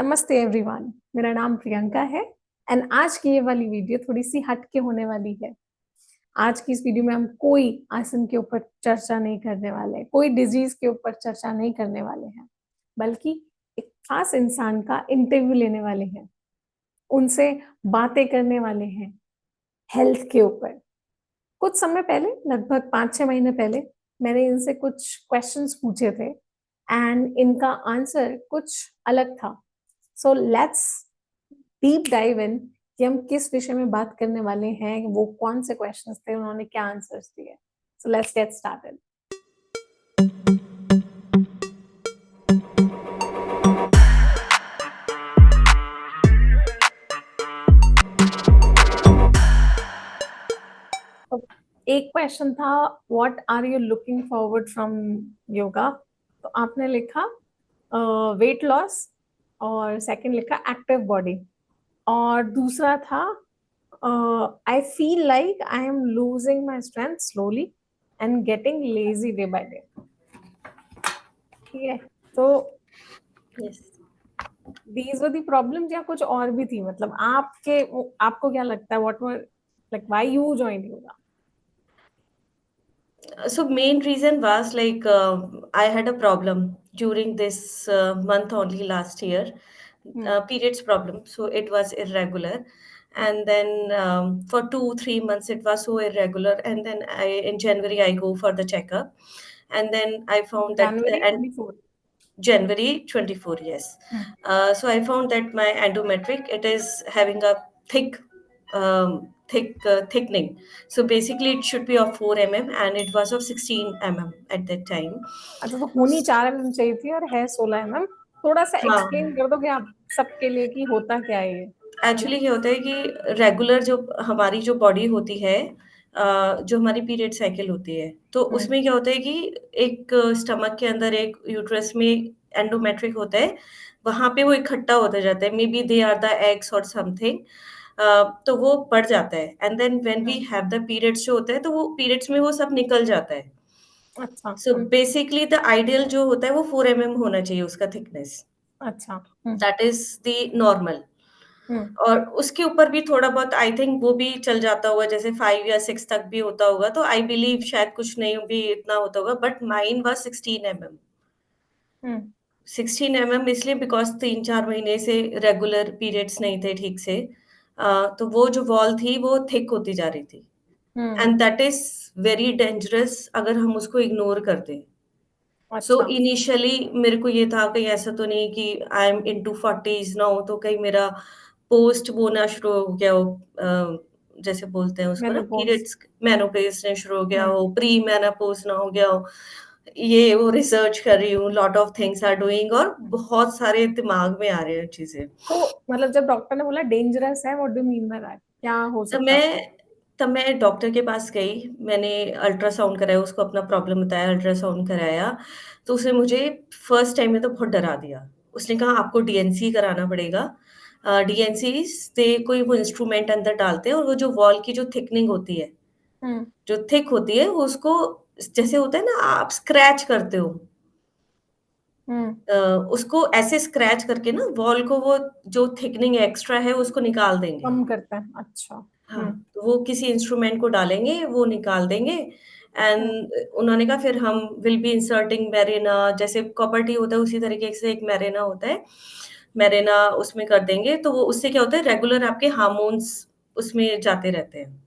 नमस्ते एवरीवन। मेरा नाम प्रियंका है एंड आज की ये वाली वीडियो थोड़ी सी हट के होने वाली है। आज की इस वीडियो में हम कोई आसन के ऊपर चर्चा नहीं करने वाले, कोई डिजीज के ऊपर चर्चा नहीं करने वाले हैं, बल्कि एक खास इंसान का इंटरव्यू लेने वाले हैं, उनसे बातें करने वाले हैं हेल्थ के ऊपर। कुछ समय पहले, लगभग 5-6 महीने पहले, मैंने इनसे कुछ क्वेश्चंस पूछे थे एंड इनका आंसर कुछ अलग था। So let's deep dive in कि हम किस विषय में बात करने वाले हैं, वो कौन से क्वेश्चंस थे, उन्होंने क्या आंसर्स दिए। So let's get started. एक क्वेश्चन था, what are you looking forward from yoga. तो आपने लिखा वेट लॉस, और सेकंड लिखा एक्टिव बॉडी, और दूसरा था I feel like I am losing my strength slowly and getting lazy day by day. ठीक है, तो Yes. These were the problems या कुछ और भी थी? मतलब आपको क्या लगता है, what were like why you join yoga? So main reason was like I had a problem during this month only last year, periods problem. So it was irregular, and then for 2-3 months it was so irregular. And then in January I go for the checkup, and then I found that January and 24। January 24, yes. So I found that my endometric it is having a thickening. So basically, it should be of 4 mm, and it was of 16 mm at that time. अच्छा, तो होनी 4 mm चाहिए थी और है 16 mm। थोड़ा सा explain हाँ, कर दो कि आप सबके लिए कि होता क्या है ये। एक्चुअली क्या होता है कि रेगुलर जो हमारी जो बॉडी होती है, जो हमारी पीरियड साइकिल होती है, तो हम्म। उसमें क्या होता है कि एक स्टमक के अंदर एक यूट्रस में एंडोमेट्रिक होता है, वहाँ पे वो इकट्ठा होता जाता है, maybe they are the eggs और समथिंग। तो वो बढ़ जाता है, and then when we have the periods जो होता है, तो वो पीरियड्स में वो सब निकल जाता है। अच्छा। सो बेसिकली द आइडियल जो होता है वो 4 mm होना चाहिए उसका थिकनेस। अच्छा। That is the normal. Hmm. और उसके ऊपर भी थोड़ा बहुत आई थिंक वो भी चल जाता होगा, जैसे 5 या 6 तक भी होता होगा, तो आई बिलीव शायद कुछ नहीं भी इतना होता होगा, but mine was 16 mm। Hmm. 16 mm इसलिए बिकॉज 3-4 महीने से रेगुलर पीरियड्स नहीं थे ठीक से। तो वो जो वॉल थी वो थिक होती जा रही थी, hmm. And that is very dangerous अगर हम उसको इग्नोर कर दें। सो अच्छा। इनिशियली मेरे को ये था कहीं ऐसा तो नहीं कि I am into 40s now, तो कहीं मेरा पोस्ट वो ना शुरू हो गया हो, जैसे बोलते हैं उसको ना, मेनोपॉज। पीरियड्स मेनोपेज ने शुरू हो गया हम्म। हो, प्री मेनोपॉज ना हो गया हो। ये वो रिसर्च कर रही हूँ, lot of things are doing, और हम्म। बहुत सारे दिमाग में आ रहे हैं चीजें। तो मतलब जब डॉक्टर ने बोला डेंजरस है, what do mean by that, क्या हो तब सकता था? मैं तब मैं डॉक्टर के पास गई, मैंने अल्ट्रासाउंड कराया, उसको अपना प्रॉब्लम बताया, अल्ट्रासाउंड कराया, तो उसने मुझे फर्स्ट टाइम में तो बहुत डरा दिया। उसने कहा आपको डीएनसी कराना पड़ेगा। डीएनसी से कोई वो इंस्ट्रूमेंट अंदर डालते हैं, और वो जो वॉल की जो थिकनिंग होती है, हम्म। जो थिक होती है, वो उसको जैसे होता है ना आप स्क्रैच करते हो, हम्म। अ, उसको ऐसे स्क्रैच करके ना वॉल को वो जो थिकनिंग एक्स्ट्रा है उसको निकाल देंगे। कम करता है, अच्छा। हाँ, हम्म। तो वो किसी इंस्ट्रूमेंट को डालेंगे, वो निकाल देंगे, हम्म। एंड उन्होंने कहा फिर हम विल बी इंसर्टिंग मैरिना, जैसे कॉपर टी होता है उसी तरीके से एक मैरिना होता है। मैरिना उसमें कर देंगे, तो वो उससे क्या होता है, रेगुलर आपके हार्मोन्स उसमें जाते रहते हैं।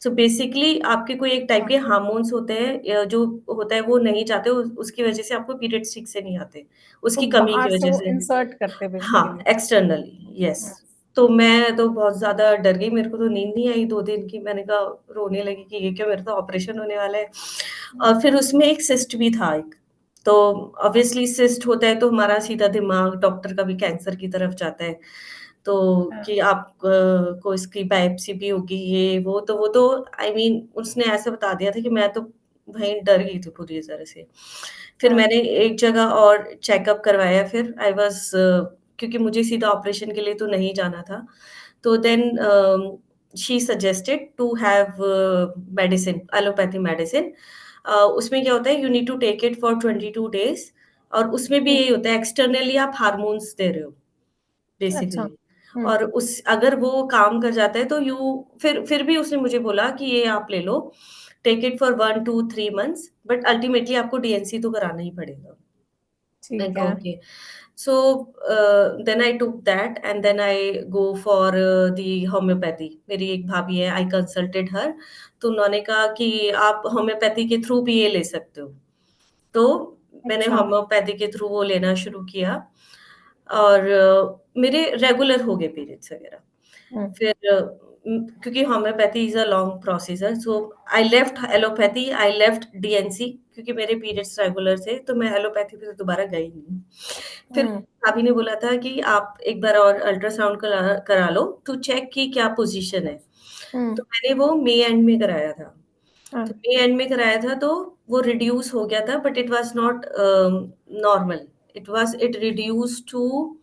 सो बेसिकली आपके कोई एक टाइप अच्छा, के हार्मोन्स होते हैं, जो होता है वो नहीं जाते, उसकी वजह से आपको पीरियड्स ठीक से नहीं आते, तो उसकी कमी बाहर की से वजह वो से। इंसर्ट करते हाँ, बेसिकली। Externally, yes. तो मैं तो बहुत ज़्यादा डर गई, मेरे को तो नींद नहीं आई 2 दिन की, मैंने कहा रोने लगी कि ये क्या, मेरा तो ऑपरेशन होने वाला है। और फिर उसमें एक सिस्ट भी था एक, तो ऑब्वियसली सिस्ट होता है तो हमारा सीधा दिमाग डॉक्टर का भी कैंसर की तरफ जाता है। तो कि आप को इसकी बायोप्सी भी होगी, ये वो तो आई मीन उसने ऐसा बता दिया था कि मैं तो वहीं डर गई थी पूरी तरह से। फिर मैंने एक जगह और चेकअप करवाया, फिर आई वाज़ क्योंकि मुझे सीधा ऑपरेशन के लिए तो नहीं जाना था। तो then she suggested to have medicine, allopathy medicine. उसमें क्या होता है, you need to take it for 22 days, और उसमें भी यही होता है, एक्सटर्नली आप हार्मोन्स दे रहे हो। अच्छा। बेसिकली। और उस अगर वो काम कर जाता है तो फिर भी उसने मुझे बोला कि ये आप ले लो, take it for 1 to 3 months but ultimately आपको डीएनसी तो कराना ही पड़ेगा। मैंने ठीक कहा है। Okay. So then I took that and then I go for the homeopathy. मेरी एक भाभी है, आई कंसल्टेड हर, तो उन्होंने कहा कि आप होम्योपैथी के थ्रू भी ये ले सकते हो। तो मैंने अच्छा। होम्योपैथी के थ्रू वो लेना शुरू किया और मेरे रेगुलर हो गए पीरियड्स वगैरह। हम्म। फिर क्योंकि homeopathy is a long procedure, so I left allopathy, I left DNC क्योंकि मेरे पीरियड्स रेगुलर थे, तो मैं एलोपैथी पे तो दोबारा गई नहीं। फिर हम्म। भाभी ने बोला था कि आप एक बार और अल्ट्रासाउंड करा करा लो टू चेक कि क्या पोज़ीशन है। तो हम्म। मैंने वो मई एंड में कराया था। तो हाँ। मई एंड में कराया था तो वो रिड्यूस हो गया था but it was not normal. It reduced to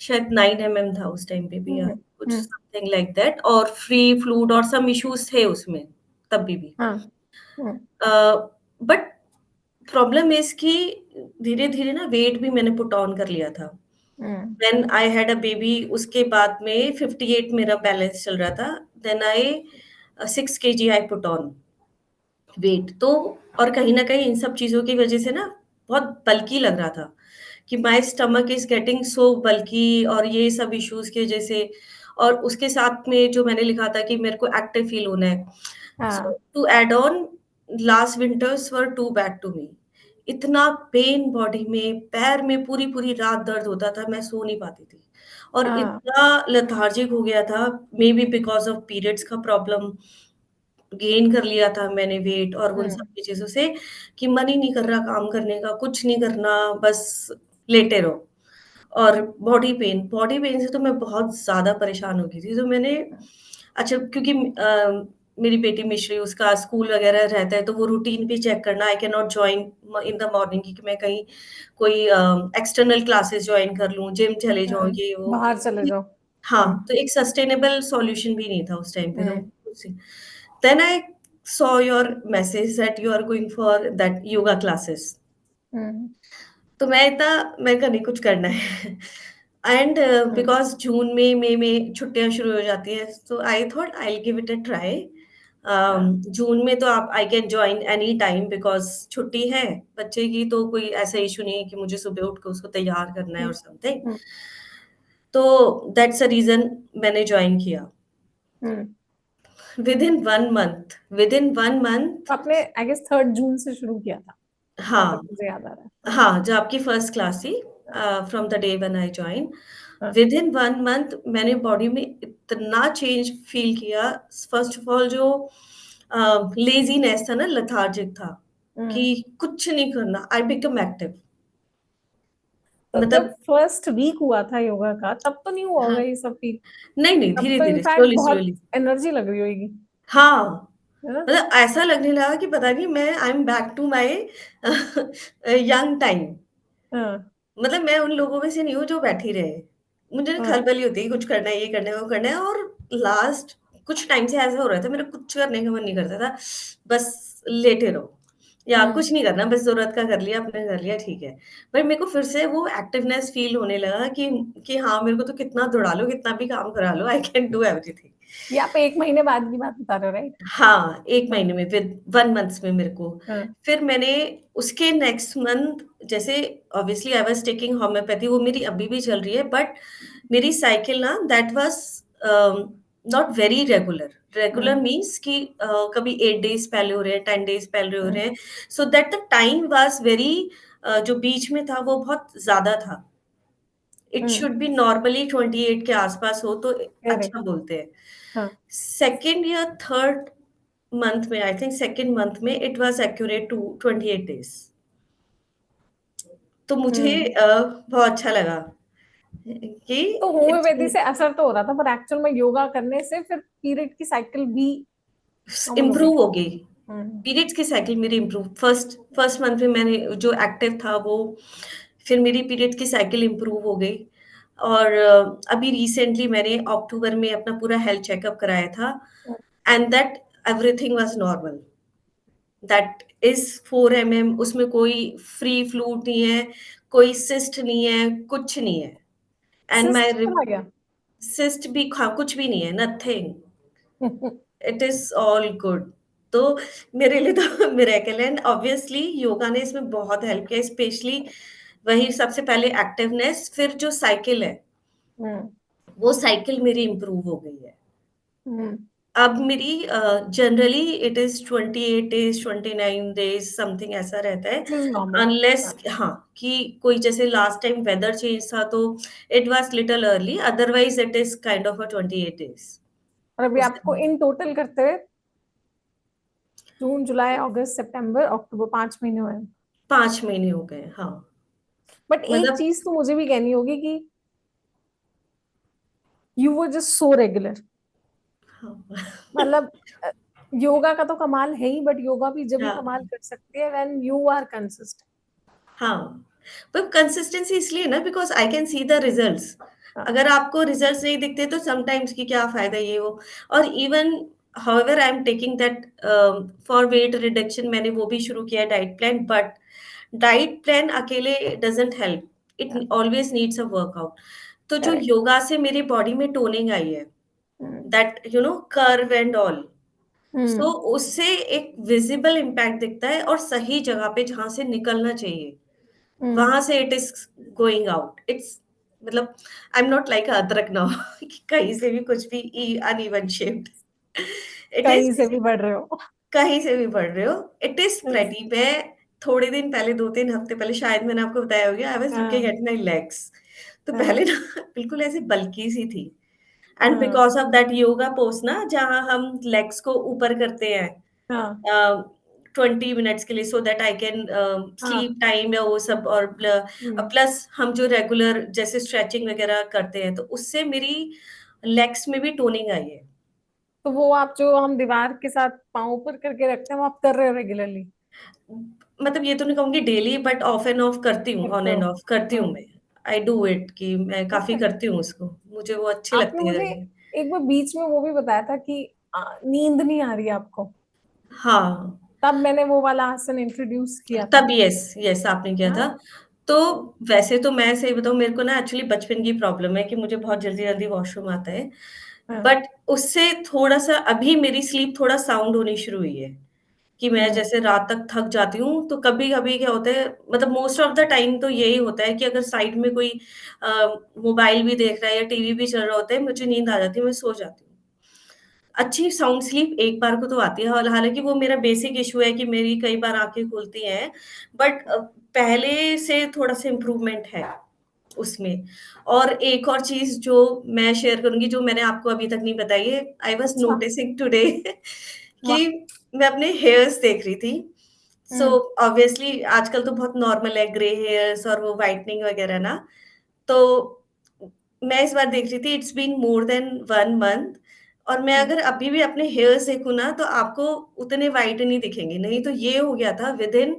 शायद 9 एमएम था उस टाइम पे भी, या हम्म। कुछ हम्म। समथिंग लाइक दैट, और फ्री फ्लूइड और सम इश्यूज़ थे उसमें तभी भी। हाँ। हम्म। बट प्रॉब्लम इज़ कि धीरे-धीरे ना वेट भी मैंने पुट ऑन कर लिया था। Hmm. When I had a baby उसके बाद में 58 मेरा बैलेंस चल रहा था। Then 6 KG I put on weight. तो और कहीं न कहीं इन सब चीज़ों की वज़ह से ना बहुत बल्की लग रहा था कि my stomach is getting so bulky, और ये सब इश्यूज़ की वज़ह से, और उसके साथ में जो मैंने लिखा था कि मेरे को एक्टिव फ़ील होना है। सो हाँ। To add on, last winters were too bad to me. इतना पेन बॉडी में, पैर में पूरी-पूरी रात दर्द होता था, मैं सो नहीं पाती थी। और हाँ। इतना लेथार्जिक हो गया था, मेबी बिकॉज़ ऑफ पीरियड्स का प्रॉब्लम, गेन कर लिया था मैंने वेट और उन सब हम्म। की चीज़ों से, कि मन ही नहीं कर रहा काम करने का, कुछ नहीं करना, बस लेटे रहो। और बॉडी पेन से तो मैं बहुत ज़्यादा परेशान हो गई थी, तो मैंने, अच्छा क्योंकि मेरी बेटी मिश्री, उसका स्कूल वगैरह रहता है, तो वो रूटीन भी चेक करना, I can not join in the morning कि मैं कहीं कोई एक्सटर्नल क्लासेस जॉइन कर लूँ, जिम चले जाऊँ, हम्म। ये वो। बाहर चले जाओ। हाँ, तो एक सस्टेनेबल सॉल्यूशन भी नहीं था उस टाइम पे, तो हम्म। उसी then I saw your message that you are going for that yoga classes. हम्म। तो मैं कहा नहीं, कुछ करना है। And hmm. बिकॉज़ जून में, मई में छुट्टियाँ शुरू हो जाती हैं, so I thought I will give it a try. हाँ। जून में तो आप I can join any time because छुट्टी है बच्चे की, तो कोई ऐसा इश्यू नहीं है कि मुझे सुबह उठ के उसको तैयार करना है हम्म। और समथिंग। हम्म। तो दैट्स द रीज़न मैंने जॉइन किया। हम्म। विदिन 1 मंथ, तो आपने आई गेस 3 जून से शुरू किया था, जहाँ तक हाँ, मुझे याद आ रहा है। हाँ। हाँ, जो आपकी फर्स्ट क्लास थी, from the day when I join, हाँ। विदिन 1 मंथ मैंने बॉडी में इतना चेंज फ़ील किया। फर्स्ट ऑफ ऑल जो लेज़ीनेस था ना, लेथार्जिक था, हम्म। कि कुछ नहीं करना, आई बिकम एक्टिव। तो जब मतलब फर्स्ट वीक हुआ था योगा का, तब तो नहीं हुआ हाँ, होगा ये सब फील? नहीं, तब तो धीरे-धीरे, इनफैक्ट बहुत स्लोली। एनर्जी लग रही होगी, हाँ, है ना? मतलब ऐसा लगने लगा कि पता नहीं, मैं I am back to my young time. हाँ। मतलब मैं उन लोगों में से नहीं हूँ जो बैठी रहे। मुझे ना हाँ। खलबली होती है, कुछ करना है, ये करना है, वो करना है, और लास्ट कुछ टाइम से ऐसा हो रहा था, मेरा कुछ करने का मन नहीं करता था। बस लेटे रहो या हम्म। कुछ नहीं करना, बस ज़रूरत का कर लिया, आपने कर लिया, ठीक है। पर मेरे को फिर से वो एक्टिवनेस फ़ील होने लगा कि हाँ, मेरे को तो कितना दौड़ा लो, कितना भी काम करा लो, आई कैन डू एवरीथिंग। ये आप 1 महीने बाद की बात बता रहे हो, राइट? हाँ, 1 हाँ। महीने में, विद 1 मंथ्स में मेरे को। हाँ। फिर मैंने उसके नेक्स्ट मंथ, जैसे obviously I was taking homeopathy, वो मेरी अभी भी चल रही है, बट मेरी साइकिल ना that was not very regular. Regular hmm. Means कि कभी 8 डेज़ पहले हो रहे हैं, 10 डेज़ पहले हो हम्म। रहे हैं, so that the time was very, जो बीच में था वो बहुत ज़्यादा था। It hmm. Should be normally 28 के आस-पास हो तो करेक्ट। अच्छा बोलते हैं। हाँ। सेकंड या थर्ड मंथ में, आई थिंक सेकंड मंथ में it was accurate to 28 days. तो मुझे हम्म। बहुत अच्छा लगा कि तो इट्स होम्योपैथी से असर तो हो रहा था, पर एक्चुअल में योगा करने से फिर पीरियड की साइकिल भी नॉर्मल हो गई। इम्प्रूव हो गई। हम्म। पीरियड्स की साइकिल मेरी इम्प्रूव, फर्स्ट फर्स्ट मंथ में मैंने जो एक्टिव था वो, फिर मेरी पीरियड्स की साइकिल इम्प्रूव हो गई। और अभी रिसेंटली मैंने अक्टूबर में अपना पूरा हेल्थ चेकअप कराया था, and that everything was normal. That is 4 MM, उसमें कोई फ्री फ्लूइड नहीं है, कोई सिस्ट नहीं है, कुछ नहीं है। एंड माय सिस्ट चला गया? सिस्ट भी, हाँ, कुछ भी नहीं है, nothing, it is all good. तो मेरे लिए तो मिरेकल है, एंड ऑब्वियसली योगा ने इसमें बहुत हेल्प किया, स्पेशली वही सबसे पहले एक्टिवनेस, फिर जो साइकिल है, हम्म। वो साइकिल मेरी इम्प्रूव हो गई है। हम्म। अब मेरी generally it is 28 days, 29 days, something ऐसा रहता है, दिस इज नॉर्मल। अनलेस, हाँ, कि कोई जैसे लास्ट टाइम वेदर चेंज था तो it was little early, otherwise it is kind of a 28 days. और अभी आपको इन टोटल करते हुए जून, जुलाई, अगस्त, सितंबर, अक्टूबर 5 महीने हुए। 5 महीने हो गए, हाँ। बट एक मतलब चीज तो मुझे भी कहनी होगी कि you were just so regular. हाँ। मतलब योगा का तो कमाल है ही, बट योगा भी जब भी हाँ, कमाल कर सकती है व्हेन यू आर कंसिस्टेंट। हाँ, पर कंसिस्टेंसी इसलिए ना, because I can see the results. अगर आपको रिजल्ट्स नहीं दिखते तो समटाइम्स की क्या फायदा, ये वो। और even however I am taking that for weight reduction, मैंने वो भी शुरू किया diet plan, but diet plan अकेले doesn't help, it always needs a workout. तो जो करेक्ट। योगा से मेरी बॉडी में टोनिंग आई है, दैट कर्व एंड ऑल, सो हम्म। उससे एक विजिबल इम्पैक्ट दिखता है, और सही जगह पे जहां से निकलना चाहिए हम्म। वहां से it is going out, it's, मतलब आई एम नॉट लाइक अदरक नाउ, कि कहीं से भी कुछ भी अनइवन शेप्ड, इट इज कहीं से भी बढ़ रहे हो। कहीं से भी पढ़ रहे हो, इट इज Yes. प्रेटी। मैं थोड़े दिन पहले, 2-3 हफ्ते पहले, शायद मैंने आपको बताया होगा, आई वाज लुकिंग हाँ। At my legs. तो हाँ। पहले ना बिल्कुल ऐसी बल्की सी थी, एंड हाँ। Because of that yoga pose ना, जहाँ हम लेग्स को ऊपर करते हैं हाँ। 20 मिनट्स के लिए, सो दैट आई कैन हाँ। स्लीप टाइम या वो सब, और हम्म। प्लस हम जो रेगुलर जैसे स्ट्रेचिंग वगैरह करते हैं, तो उससे मेरी लेग्स में भी टोनिंग आई है। तो वो आप जो हम दीवार के साथ पाँव ऊपर करके रखते हैं वो आप कर रहे हो रेगुलरली? मतलब ये तो नहीं कहूँगी daily, but of end of करती हूँ, ऑन करते हो? एंड ऑफ करती हूँ हाँ। मैं। आई डू इट, कि मैं काफ़ी परफेक्ट। करती हूँ उसको, मुझे वो अच्छी आपने लगती है मुझे करनी। एक बार बीच में वो भी बताया था कि नींद नहीं आ रही आपको, हाँ, तब मैंने वो वाला आसन इंट्रोड्यूस किया था। तब यस, यस आपने किया था। हाँ। तो वैसे तो मैं सही बताऊँ, मेरे को ना एक्चुअली बचपन की प्रॉब्लम है कि मुझे बहुत जल्दी-जल्दी वॉशरूम आता है। हाँ। बट उससे थोड़ा-सा अभी मेरी स्लीप थोड़ा साउंड होनी शुरू हुई है, कि मैं हम्म। जैसे रात तक थक जाती हूँ, तो कभी-कभी क्या होता है, मतलब मोस्ट ऑफ द टाइम तो यही होता है कि अगर साइड में कोई मोबाइल भी देख रहा है या टीवी भी चल रहा होता है, मुझे नींद आ जाती है, मैं सो जाती हूँ। अच्छी साउंड स्लीप एक बार को तो आती है, और हालाँकि वो मेरा बेसिक इश्यू है कि मेरी कई बार आँखें खुलती हैं, बट पहले से थोड़ा-सा इम्प्रूवमेंट है उसमें। और एक और चीज़ जो मैं शेयर करूँगी, जो मैंने आपको अभी तक नहीं बताई है, आई वाज़ अच्छा। नोटिसिंग टुडे कि वाह। मैं अपने हेयर्स देख रही थी। सो हम्म। ऑब्वियसली आजकल तो बहुत नॉर्मल है ग्रे हेयर्स और वो व्हाइटनिंग वगैरह ना, तो मैं इस बार देख रही थी, it's been more than 1 month, और मैं हम्म। अगर अभी भी अपने हेयर्स देखूँ ना, तो आपको उतने व्हाइट नहीं दिखेंगे। नहीं तो ये हो गया था विदिन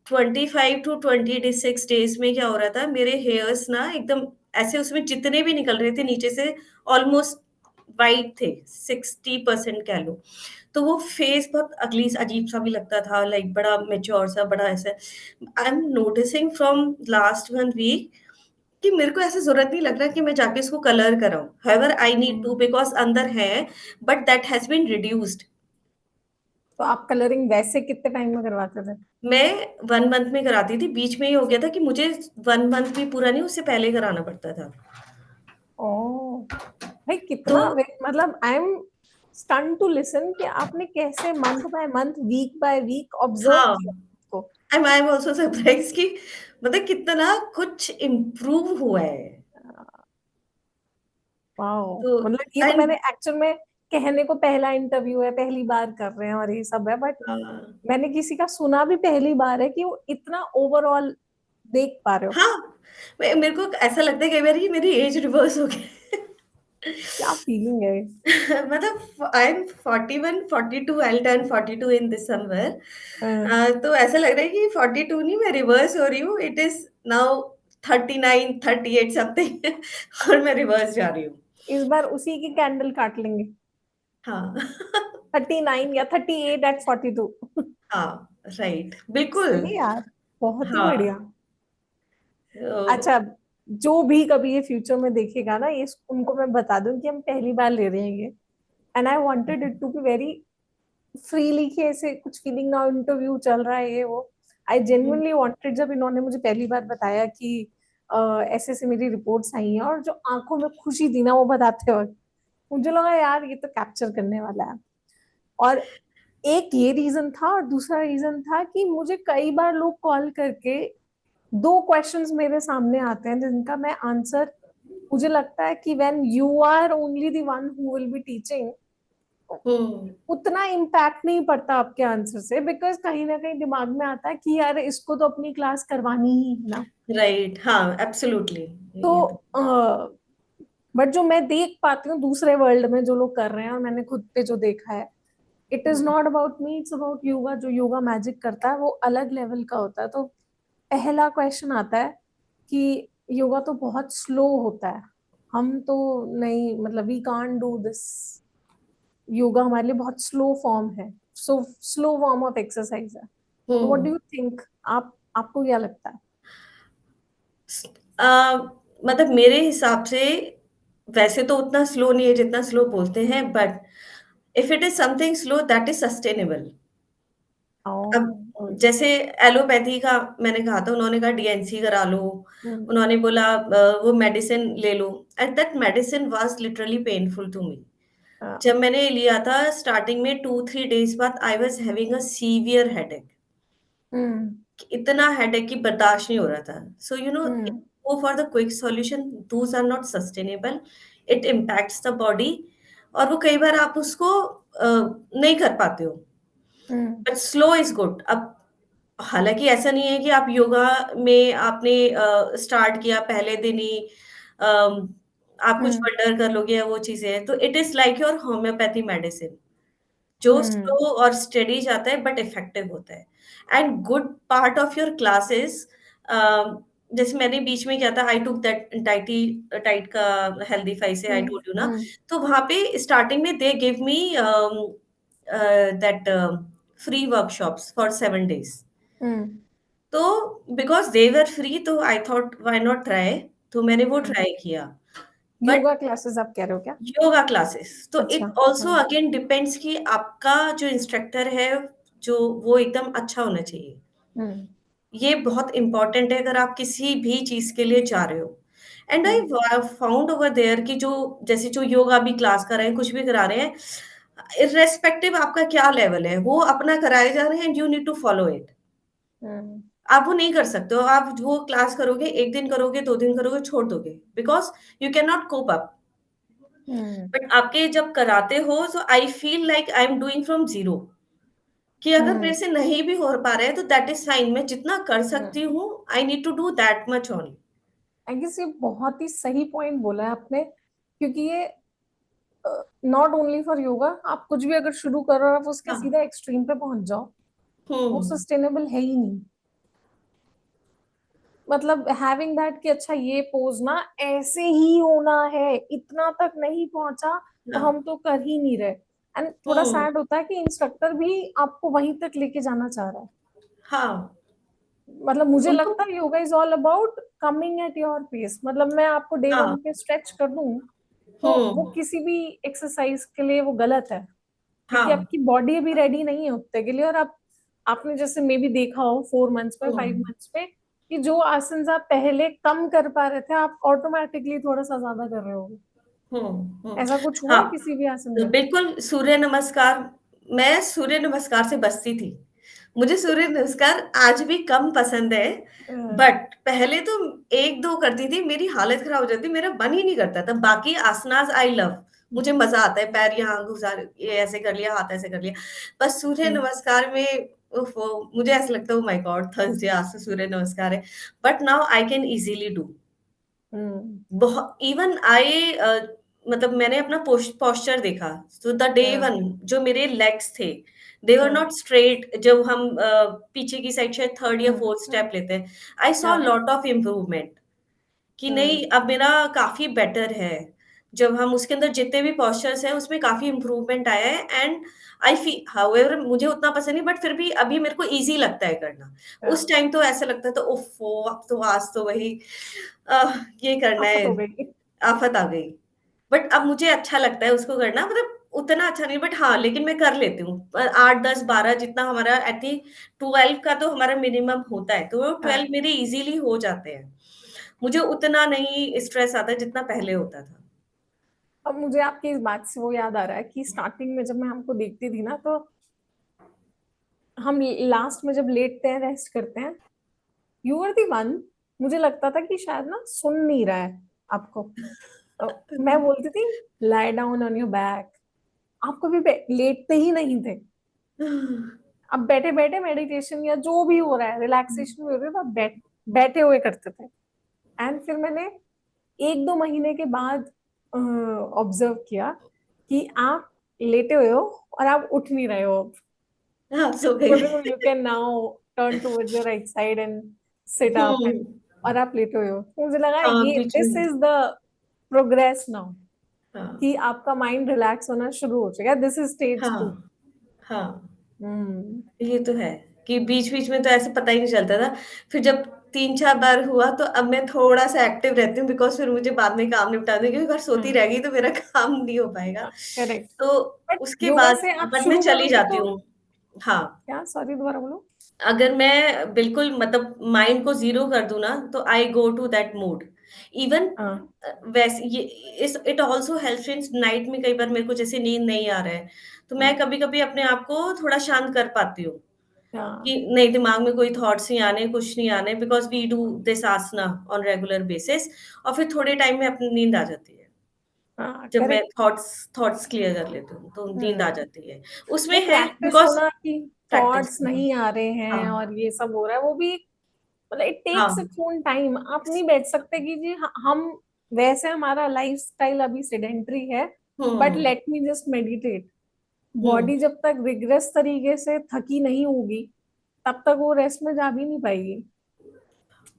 25 टू 26 डेज़ में, क्या हो रहा था, मेरे हेयर्स ना एकदम ऐसे उसमें जितने भी निकल रहे थे नीचे से, ऑलमोस्ट व्हाइट थे, 60% कह लो। तो वो फेस बहुत अगली अजीब-सा भी लगता था, लाइक बड़ा मैच्योर सा, बड़ा ऐसा। I am noticing from last 1 week कि मेरे को ऐसे ज़रूरत नहीं लग रहा कि मैं जाके इसको कलर कराऊँ। However I need to, hmm. Because अंदर है, but that has been reduced. तो आप कलरिंग वैसे कितने टाइम में करवाते थे? मैं 1 मंथ में कराती थी, बीच में ये हो गया था कि मुझे 1 मंथ भी पूरा नहीं, उससे पहले कराना पड़ता था। ओ भाई, तो कितना मतलब I am stun to listen कि आपने कैसे month by month, week by week observe हाँ, किया उसको। आई एम आल्सो सरप्राइज़्ड कि मतलब कितना कुछ इम्प्रूव हुआ है। वाओ, तो मतलब ये तो एंड मैंने एक्चुअल में, कहने को पहला इंटरव्यू है, पहली बार कर रहे हैं और ये सब है, बट हाँ, मैंने किसी का सुना भी पहली बार है कि वो इतना ओवरऑल देख पा रहे हो। हाँ, मेरे को ऐसा लगता है कई बार कि मेरी एज रिवर्स हो गई है। क्या फीलिंग है? मतलब I M 41, 42, I will turn 42 इन दिसंबर। हाँ, तो ऐसा लग रहा है कि 42 नहीं, मैं रिवर्स हो रही हूँ। इट इज़ नाउ 39, 38 समथिंग, और मैं रिवर्स जा रही हूँ। इस बार उसी की कैंडल काट लेंगे। हाँ। 39 या 38 at 42। हाँ, राइट, बिल्कुल। सही यार, बहुत ही हाँ, बढ़िया। तो अच्छा, जो भी कभी ये फ्यूचर में देखेगा ना, ये उनको मैं बता दूं कि हम पहली बार ले रहे हैं ये। And I wanted it to be very freely, कि ऐसे कुछ फीलिंग ना, इंटरव्यू चल रहा है ये वो। आई हुँ, जेन्युइनली वांटेड, जब इन्होंने मुझे पहली बार बताया कि ऐसे ऐसे मेरी रिपोर्ट्स आई हैं, और जो आंखों में खुशी थी ना वो बताते वक्त, मुझे लगा यार ये तो कैप्चर करने वाला है। और एक ये रीजन था, और दूसरा रीजन था कि मुझे कई बार लोग कॉल करके, दो क्वेश्चंस मेरे सामने आते हैं जिनका मैं आंसर, मुझे लगता है कि when you are only the one who will be teaching, hmm, उतना इम्पैक्ट नहीं पड़ता आपके आंसर से, बिकॉज कहीं ना कहीं दिमाग में आता है कि यार इसको तो अपनी क्लास करवानी ही है ना। राइट, हाँ, एब्सोल्युटली ये तो तो बट जो मैं देख पाती हूँ दूसरे वर्ल्ड में जो लोग कर रहे हैं, और मैंने खुद पे जो देखा है, it is hmm, not about me, it's about yoga. जो योगा मैजिक करता है वो अलग लेवल का होता है। तो पहला क्वेश्चन आता है कि योगा तो बहुत स्लो होता है, हम तो नहीं, मतलब we can't do this, yoga हमारे लिए बहुत स्लो फॉर्म है, so slow form of exercise है। तो what do hmm. You think, आप आपको क्या लगता है? अ, मतलब मेरे हिसाब से वैसे तो उतना स्लो नहीं है जितना स्लो बोलते हैं, but if it is something slow that is sustainable. अब ओह। जैसे एलोपैथी का मैंने कहा था, उन्होंने कहा डीएनसी करा लो, हम्म। उन्होंने बोला वो मेडिसिन ले लो, and that medicine was literally painful to me. जब मैंने लिया था स्टार्टिंग में 2-3 डेज़ बाद I was having a severe headache. Hmm. इतना हेडेक कि बर्दाश्त नहीं हो रहा था। So you know, hmm. Go for the quick solution, those are not sustainable, it impacts the body, और वो कई बार आप उसको नहीं कर पाते हो। Hmm. But slow is good. अब हालाँकि ऐसा नहीं है कि आप योगा में आपने स्टार्ट किया पहले दिन ही अम, आप कुछ हम्म। वंडर कर लोगे या वो चीज़ें, तो it is like your homeopathy medicine, जो हम्म। स्लो और स्टेडी जाता है बट इफेक्टिव होता है। And good part of your classes, जैसे मैंने बीच में किया था, आई टूक दैट डाइट का हेल्दीफाई से, आई हम्म। टोल्ड यू ना, हम्म। तो वहाँ पे स्टार्टिंग में they give me that free workshops for 7 days. Hmm. तो बिकॉज़ दे वर फ्री, तो I thought why not try, तो मैंने वो हम्म। ट्राई किया। बट योगा क्लासेस आप कह रहे हो क्या? योगा क्लासेस तो अच्छा। It also hmm. Again depends कि आपका जो इंस्ट्रक्टर है, जो वो एकदम अच्छा होना चाहिए। हम्म। ये बहुत इम्पोर्टेंट है अगर आप किसी भी चीज़ के लिए जा रहे हो। And I hmm. Found over there कि जो जैसे जो योगा भी क्लास कर रहे हैं, कुछ भी करा रहे हैं, इर्रेस्पेक्टिव आपका क्या लेवल है, वो अपना कराए जा रहे हैं and you need to follow it. Hmm. आप वो नहीं कर सकते हो, आप वो क्लास करोगे, 1 दिन करोगे, 2 दिन करोगे, छोड़ दोगे, because you can not cope up. Hmm. But आपके जब कराते हो, so I feel like I am doing from zero, कि अगर मेरे हम्म। से नहीं भी हो पा रहा है तो दैट इज़ फाइन, मैं जितना कर हम्म। सकती हूँ, I need to do that much only. I guess ये बहुत ही सही पॉइंट बोला है आपने, क्योंकि ये नॉट ओनली फॉर योगा, आप कुछ भी अगर शुरू करो और आप उसके हाँ। सीधा एक्सट्रीम पे पहुंच जाओ, वो हुँ, सस्टेनेबल है ही नहीं। मतलब हैविंग दैट कि अच्छा ये पोज ना ऐसे ही होना है, इतना तक नहीं पहुंचा तो हाँ, हम तो कर ही नहीं रहे। एंड थोड़ा हुँ, सैड होता है कि इंस्ट्रक्टर भी आपको वहीं तक लेके जाना चाह रहा है। हाँ, मतलब मुझे उनको लगता है yoga is all about coming at your pace. मतलब मैं आपको डे हाँ, वन पे स्ट्रेच कर दूं तो वो हुँ, किसी भी एक्सरसाइज के लिए वो गलत है, क्योंकि हाँ, आपकी बॉडी अभी रेडी नहीं है उतने के लिए। और आप, आपने जैसे मे भी देखा हो 4 मंथ्स में, हुँ, 5 मंथ्स में, कि जो आसन आप पहले कम कर पा रहे थे आप ऑटोमेटिकली थोड़ा सा ज्यादा कर रहे होगे। हुँ, हुँ, ऐसा कुछ हुआ हाँ, है किसी भी आसन तो में? बिल्कुल सूर्य नमस्कार, मैं सूर्य नमस्कार से बचती थी। मुझे सूर्य नमस्कार आज भी कम पसंद है, अ, बट पहले तो 1-2 करती थी, मेरी हालत खराब हो जाती, मेरा मन ही नहीं करता था। बाकी आसनास आई लव, मुझे मज़ा आता है, पैर यहाँ घुसा, ये ऐसे कर लिया, हाथ ऐसे कर लिया। बस सूर्य हम्म। नमस्कार में ओफ़ो! मुझे ऐसा लगता है ओह माय गॉड! थर्सडे आज से सूर्य नमस्कार है। But now I can easily do. Hmm. Even I मतलब मैंने अपना पोस्चर देखा, so the day a, one जो मेरे लेग्स थे, दे वर अ, नॉट स्ट्रेट, जब हम पीछे की साइड शायद 3rd या 4th हम्म। स्टेप लेते हैं, आई सॉ हाँ। लॉट ऑफ इम्प्रूवमेंट, कि हम्म। नहीं अब मेरा काफ़ी बेटर है। जब हम उसके अंदर जितने भी पोस्चर्स हैं उसमें काफ़ी इम्प्रूवमेंट आया है एंड आई फील हाउएवर मुझे उतना पसंद नहीं बट फिर भी अभी मेरे को ईज़ी लगता है करना। उस हाँ, टाइम तो ऐसा लगता था ओफ़ो! अब तो आज तो वही ये करना आफत है, हो गई। आफ़त आ गई। बट अब मुझे अच्छा लगता है उसको करना मतलब उतना अच्छा नहीं बट हाँ, लेकिन मैं कर लेती हूँ। 8, 10, 12 जितना हमारा आई थिंक 12 का तो हमारा मिनिमम होता है, तो वो 12 हाँ, मेरे ईज़िली हो जाते हैं। मुझे उतना नहीं स्ट्रेस आता जितना पहले होता था। अब मुझे आपकी इस बात से वो याद आ रहा है कि स्टार्टिंग में जब मैं हमको देखती थी ना, तो हम लास्ट में जब लेटते हैं, रेस्ट करते हैं, यू आर दी वन। मुझे लगता था कि शायद ना सुन नहीं रहा है आपको। तो मैं बोलती थी lie down on your back. आप कभी लेटते ही नहीं थे। अब बैठे बैठे मेडिटेशन या जो भी हो रहा है, रिलैक्सेशन भी हो रही है, तो आप बैठे हुए करते थे। एंड फिर मैंने 1-2 महीने के बाद ऑब्जर्व किया कि आप लेटे हुए हो और आप उठ नहीं रहे हो। हाँ, सो गई। You can now turn towards your right side and sit up hmm. And, और आप लेटे हुए हो। तो मुझे लगा हाँ, ये बीच दिस में इज द प्रोग्रेस नाउ, हाँ, कि आपका माइंड रिलैक्स होना शुरू हो चुका है। This is stage 2। हाँ, हाँ, हम्म। ये तो है कि बीच-बीच में तो ऐसे पता ही नहीं चलता था। फिर जब 3-4 बार हुआ तो अब मैं थोड़ा-सा एक्टिव रहती हूँ बिकॉज़ फिर मुझे बाद में काम निपटाने हैं क्योंकि अगर सोती रह गई तो मेरा काम नहीं हो पाएगा। करेक्ट। तो बट उसके योगा बाद से आप बट मैं शुरू चली करोगे जाती तो हूँ। हाँ, क्या, सॉरी दोबारा बोलो। अगर मैं बिल्कुल मतलब माइंड को ज़ीरो कर दूँ ना तो I go to that mode. Even हाँ, वैसे ये इस it also helps in night में कई बार मेरे को जैसे नींद नहीं आ रहा है, तो मैं हाँ, कभी-कभी अपने आप को थोड़ा शांत कर पाती हूँ, हाँ, कि नहीं दिमाग में कोई थॉट्स नहीं आने, कुछ नहीं आने because we do this asana on regular basis और फिर थोड़े टाइम में अपनी नींद आ जाती है। हाँ, जब मैं करेक्ट। थॉट्स क्लियर कर लेती हूँ, तो नींद आ हम्म। जाती है। उसमें वो है प्रैक्टिस बिकॉज़ होना कि प्रैक्टिस थॉट्स नहीं आ रहे हैं हाँ, और ये सब हो रहा है, वो भी मतलब इट टेक्स हाँ। Its own time. आप नहीं बैठ सकते कि जी हम वैसे हमारा लाइफस्टाइल अभी सेडेंटरी है, but hmm, let me just meditate. Hmm. Body जब तक रिग्रेस तरीके से थकी नहीं होगी, तब तक वो रेस्ट में जा भी नहीं पाएगी।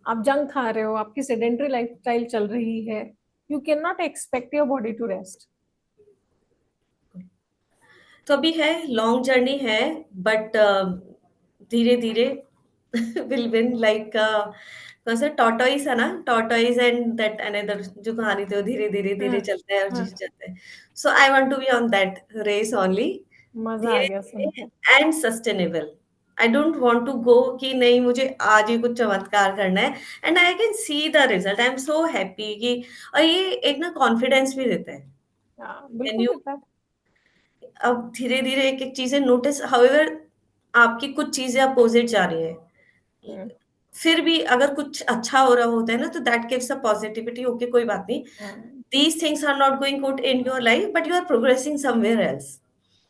आप जंक खा रहे हो, आपकी सेडेंटरी लाइफस्टाइल चल रही है, you can not expect your body to rest. तो अभी है लॉन्ग जर्नी है बट धीरे-धीरे विल विन लाइक कौन-सा टॉर्टोइस है ना? टॉर्टोइस एंड दैट अनदर जो कहानी थी वो धीरे-धीरे, धीरे हाँ, चलता है और हाँ, जीत जाता है। So I want to be on that race only मजा आ गया सुन के। धीरे-धीरे and sustainable. I don't want to go कि नहीं मुझे आज ही कुछ चमत्कार करना है and I can see the result. I am so happy कि और ये एक ना कॉन्फिडेंस भी देता है। हाँ, व्हेन बिल्कुल यू देता है। अब धीरे-धीरे एक-एक चीज़ें नोटिस हाउएवर आपकी कुछ चीज़ें अपोज़िट जा रही हैं। हम्म, फिर भी अगर कुछ अच्छा हो रहा होता है ना तो that gives a positivity okay कोई बात नहीं। Hmm, these things are not going good in your life but you are progressing somewhere else.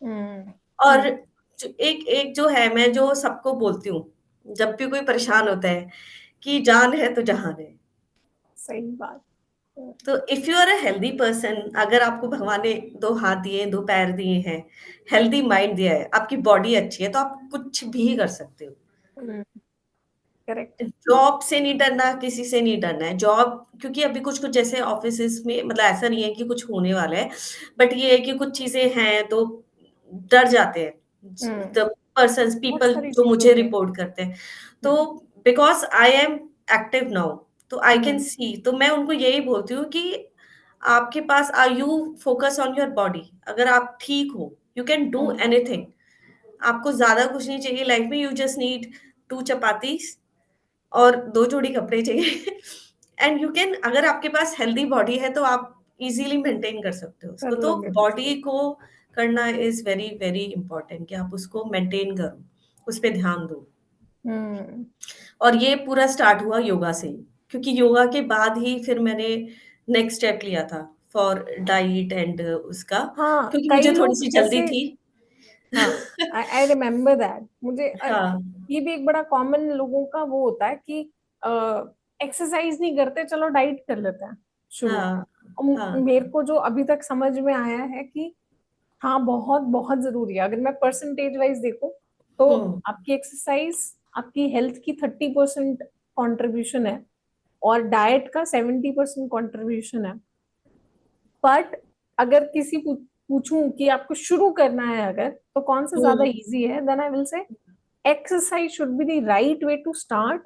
Hmm, और हम्म, जो एक एक जो है मैं जो सबको बोलती हूँ, जब भी कोई परेशान होता है कि जान है तो जहान है। सही बात। हम्म, तो if you are a healthy person अगर आपको भगवान ने 2 हाथ दिए हैं, 2 पैर दिए हैं, हेल्दी माइंड दिया है, आपकी बॉडी अच्छी है, तो आप कुछ भी कर सकते हो। करेक्ट। जॉब से नहीं डरना, किसी से नहीं डरना है। जॉब क्योंकि अभी कुछ-कुछ जैसे ऑफ़िसेज़ में मतलब ऐसा नहीं है कि कुछ होने वाला है, बट ये है कि कुछ चीज़ें हैं तो डर जाते हैं। हम्म। द पर्सन्स बहुत पीपल सारी जो चीज मुझे होती है। रिपोर्ट करते हैं। तो hmm, because I am active now तो आई कैन हम्म, सी तो मैं उनको यही बोलती हूँ कि आपके पास you focus on your body अगर आप ठीक हो, you can do hmm, anything. आपको ज़्यादा कुछ नहीं चाहिए लाइफ़ में, यू जस्ट नीड 2 चपातीस और 2 जोड़ी कपड़े चाहिए एंड यू कैन अगर आपके पास हेल्दी बॉडी है तो आप इज़िली मेंटेन कर सकते हो उसको। कर तो लोगे। बॉडी को करना इज़ वेरी, वेरी इम्पोर्टेंट कि आप उसको मेंटेन करो, उस पे ध्यान दो। हम्म। और ये पूरा स्टार्ट हुआ योगा से ही, क्योंकि योगा के बाद ही फिर मैंने नेक्स्ट स्टेप लिया था फॉर डाइट एंड उसका, हाँ, क्योंकि मुझे कई लोग थोड़ी-सी जल्दी ऐसे। थी। हाँ, आई रिमेम्बर दैट। मुझे हाँ, ये भी एक बड़ा कॉमन लोगों का वो होता है कि एक्सरसाइज नहीं करते, चलो डाइट कर लेते हैं शुरू। हाँ, और हाँ। मेरे को जो अभी तक समझ में आया है कि हाँ, बहुत बहुत जरूरी है। अगर मैं परसेंटेज वाइज देखूं, तो हुँ, आपकी एक्सरसाइज आपकी हेल्थ की 30% कॉन्ट्रीब्यूशन है, और डाइट का 70% कॉन्ट्रीब्यूशन है। बट अगर किसी पूछूं कि आपको शुरू करना है अगर, तो कौन सा ज्यादा हम्म इजी है, then I will say exercise should be the right way to start.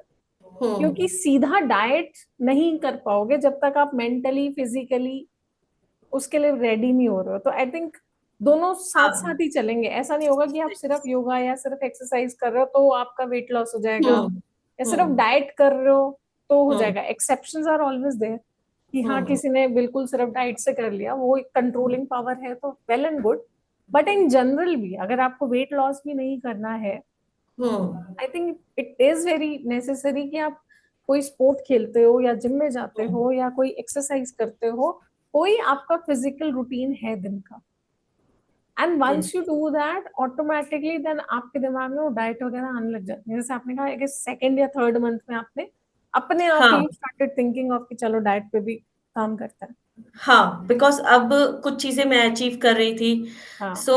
क्योंकि हम्म सीधा डाइट नहीं कर पाओगे जब तक आप मेंटली फिजिकली उसके लिए रेडी नहीं हो रहे हो। तो आई थिंक दोनों साथ साथ हाँ ही चलेंगे। ऐसा नहीं होगा कि आप सिर्फ योगा या सिर्फ एक्सरसाइज कर रहे हो तो आपका वेट लॉस हो जाएगा, हम्म या सिर्फ हम्म डाइट कर रहे हो तो हो हम्म जाएगा। एक्सेप्शंस आर ऑलवेज देयर कि हाँ हम्म किसी ने बिल्कुल सिर्फ डाइट से कर लिया, वो एक कंट्रोलिंग पावर है तो well and good. But in general भी अगर आपको वेट लॉस भी नहीं करना है, hmm I think it is very necessary कि आप कोई स्पोर्ट खेलते हो या जिम में जाते हम्म हो या कोई एक्सरसाइज करते हो, कोई आपका फिजिकल रूटीन है दिन का। And once you yes do that automatically then आपके दिमाग में वो डाइट वगैरह आने लग जाती है। जैसे आपने कहा कि सेकेंड या थर्ड मंथ में आपने अपने आप हाँ ही स्टार्टेड थिंकिंग ऑफ कि चलो डाइट पे भी काम करता है। हाँ, बिकॉज़ अब कुछ चीज़ें मैं अचीव कर रही थी। हाँ। सो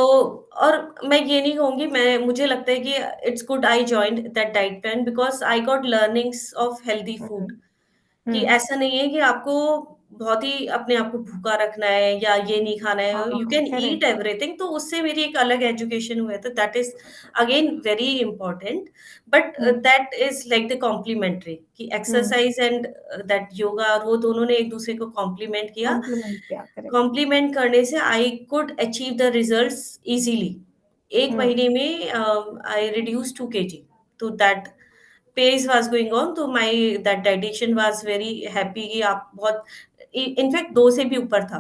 और मैं ये नहीं कहूँगी, मैं मुझे लगता है कि it's good I joined that diet plan because I got learnings of healthy hmm. Food. कि हम्म। ऐसा नहीं है कि आपको बहुत ही अपने आप को भूखा रखना है या ये नहीं खाना है, यू हाँ कैन ईट करेक्ट। एवरीथिंग। तो उससे मेरी एक अलग एजुकेशन हुआ था, that is again very important. But hmm. That is like the complementary कि हम्म। एक्सरसाइज़ एंड दैट योगा, वो दोनों ने एक दूसरे को कॉम्प्लीमेंट किया। कॉम्प्लीमेंट किया, करेक्ट। कॉम्प्लीमेंट करने से I could achieve the results easily. 1 hmm. महीने में आई रिड्यूस्ड 2 केजी। तो that phase was going on, तो my that dietitian was very happy कि आप बहुत इनफैक्ट 2 से भी ऊपर था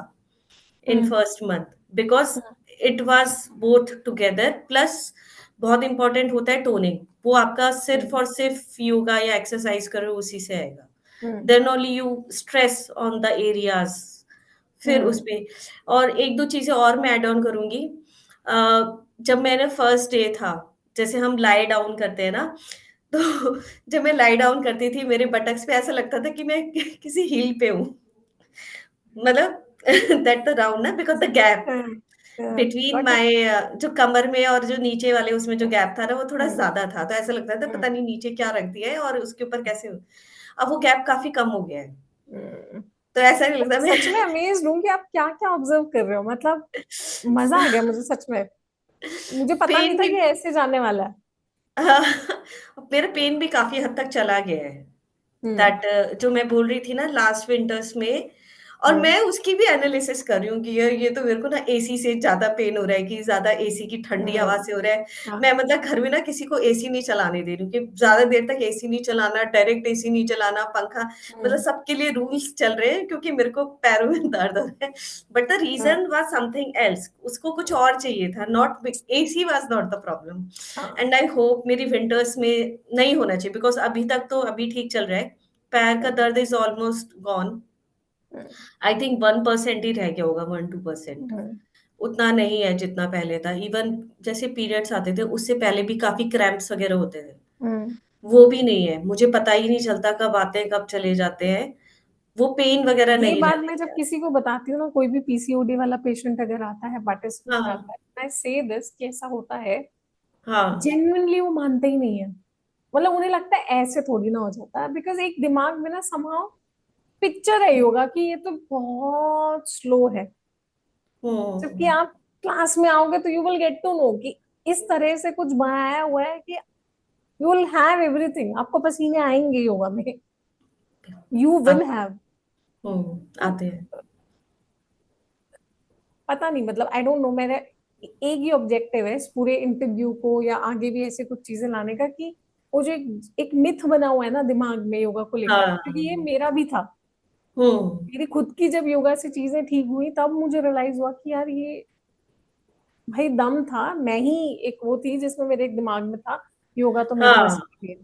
in hmm. First month because it was both together plus बहुत इम्पोर्टेंट होता है टोनिंग। वो आपका सिर्फ़ हम्म। और सिर्फ़ योगा या एक्सरसाइज़ करो उसी से आएगा। Hmm. Then only you stress on the areas. फिर हम्म। उसपे और 1-2 चीज़ें और मैं ऐड ऑन करूँगी। अ, जब मैंने फर्स्ट डे था, जैसे हम लाई डाउन करते हैं ना, तो जब मैं लाई डाउन करती थी, मेरे बटक्स पे ऐसा लगता था कि मैं किसी हिल पे हूँ। मतलब दैट द राउंड ना because the gap between got it. My जो कमर में और जो नीचे वाले उसमें जो गैप था ना, वो थोड़ा ज़्यादा था। तो ऐसा लगता था पता नहीं नीचे क्या रख दिया है और उसके ऊपर कैसे अब वो गैप काफ़ी कम हो गया है। तो ऐसा नहीं लगता मैं सच में अमेज्ड हूँ कि आप क्या क्या ऑब्जर्व कर रहे हो। मतलब मजा आ गया मुझे सच में। मुझे पता नहीं पेन था भी कि ऐसे जाने वाला है। हाँ, मेरा पेन भी काफ़ी हद तक चला गया है। हम्म। दैट जो मैं बोल रही थी ना लास्ट विंटर्स में, और हम्म। मैं उसकी भी एनालिसिस कर रही हूँ कि यार ये तो मेरे को ना एसी से ज़्यादा पेन हो रहा है कि ज़्यादा एसी की ठंडी हवा हम्म। से हो रहा है। हाँ। मैं मतलब घर में ना किसी को एसी नहीं चलाने दे रही हूँ कि ज़्यादा देर तक एसी नहीं चलाना, डायरेक्ट एसी नहीं चलाना, पंखा मतलब हम्म। सबके लिए रूल्स चल रहे हैं क्योंकि मेरे को पैरों में दर्द हो रहा है। But the hmm. Reason was something else, उसको कुछ और चाहिए था, not AC was not the problem. हाँ। एंड आई होप मेरी विंटर्स में नहीं होना चाहिए बिकॉज़ अभी तक तो अभी ठीक चल रहा है। पैर का हम्म। दर्द is almost gone. I think 1% ही रह गया होगा, 1-2%। हम्म। उतना नहीं है जितना पहले था। इवन जैसे पीरियड्स आते थे उससे पहले भी काफ़ी क्रैम्प्स वग़ैरह होते थे। हम्म। वो भी नहीं है। मुझे पता ही नहीं चलता कब आते हैं, कब चले जाते हैं। वो पेन वग़ैरह ये नहीं बात मैं रहती जब है। किसी को बताती हूँ ना, कोई भी पीसीओडी वाला पेशेंट अगर आता है, पार्टिसिपेंट हाँ, आता है, आई से दिस कि ऐसा होता है, हाँ। जेन्युइनली वो मानते ही नहीं है। मतलब उन्हें लगता है ऐसे थोड़ी ना हो जाता है, बिकॉज एक दिमाग में ना समहाउ पिक्चर है योगा की, ये तो बहुत स्लो है। जबकि हुँ। आप क्लास में आओगे तो you will get to know कि इस तरह से कुछ बनाया हुआ है कि यू विल हैव एवरीथिंग। आपको पसीने आएंगे योगा में, यू विल आते हैव। तो आते हैं। पता नहीं, मतलब आई डोंट नो, मेरा एक ही ऑब्जेक्टिव है इस पूरे इंटरव्यू को या आगे भी ऐसे कुछ चीजें लाने का कि वो जो एक मिथ बना हुआ है ना दिमाग में योगा को लेकर, हाँ। क्योंकि ये मेरा भी था। हुँ। मेरी खुद की जब योगा से चीजें ठीक हुई तब मुझे रियलाइज हुआ कि यार ये भाई दम था, मैं ही एक वो थी जिसमें मेरे एक दिमाग में था योगा तो मेरे बस हाँ। की नहीं है।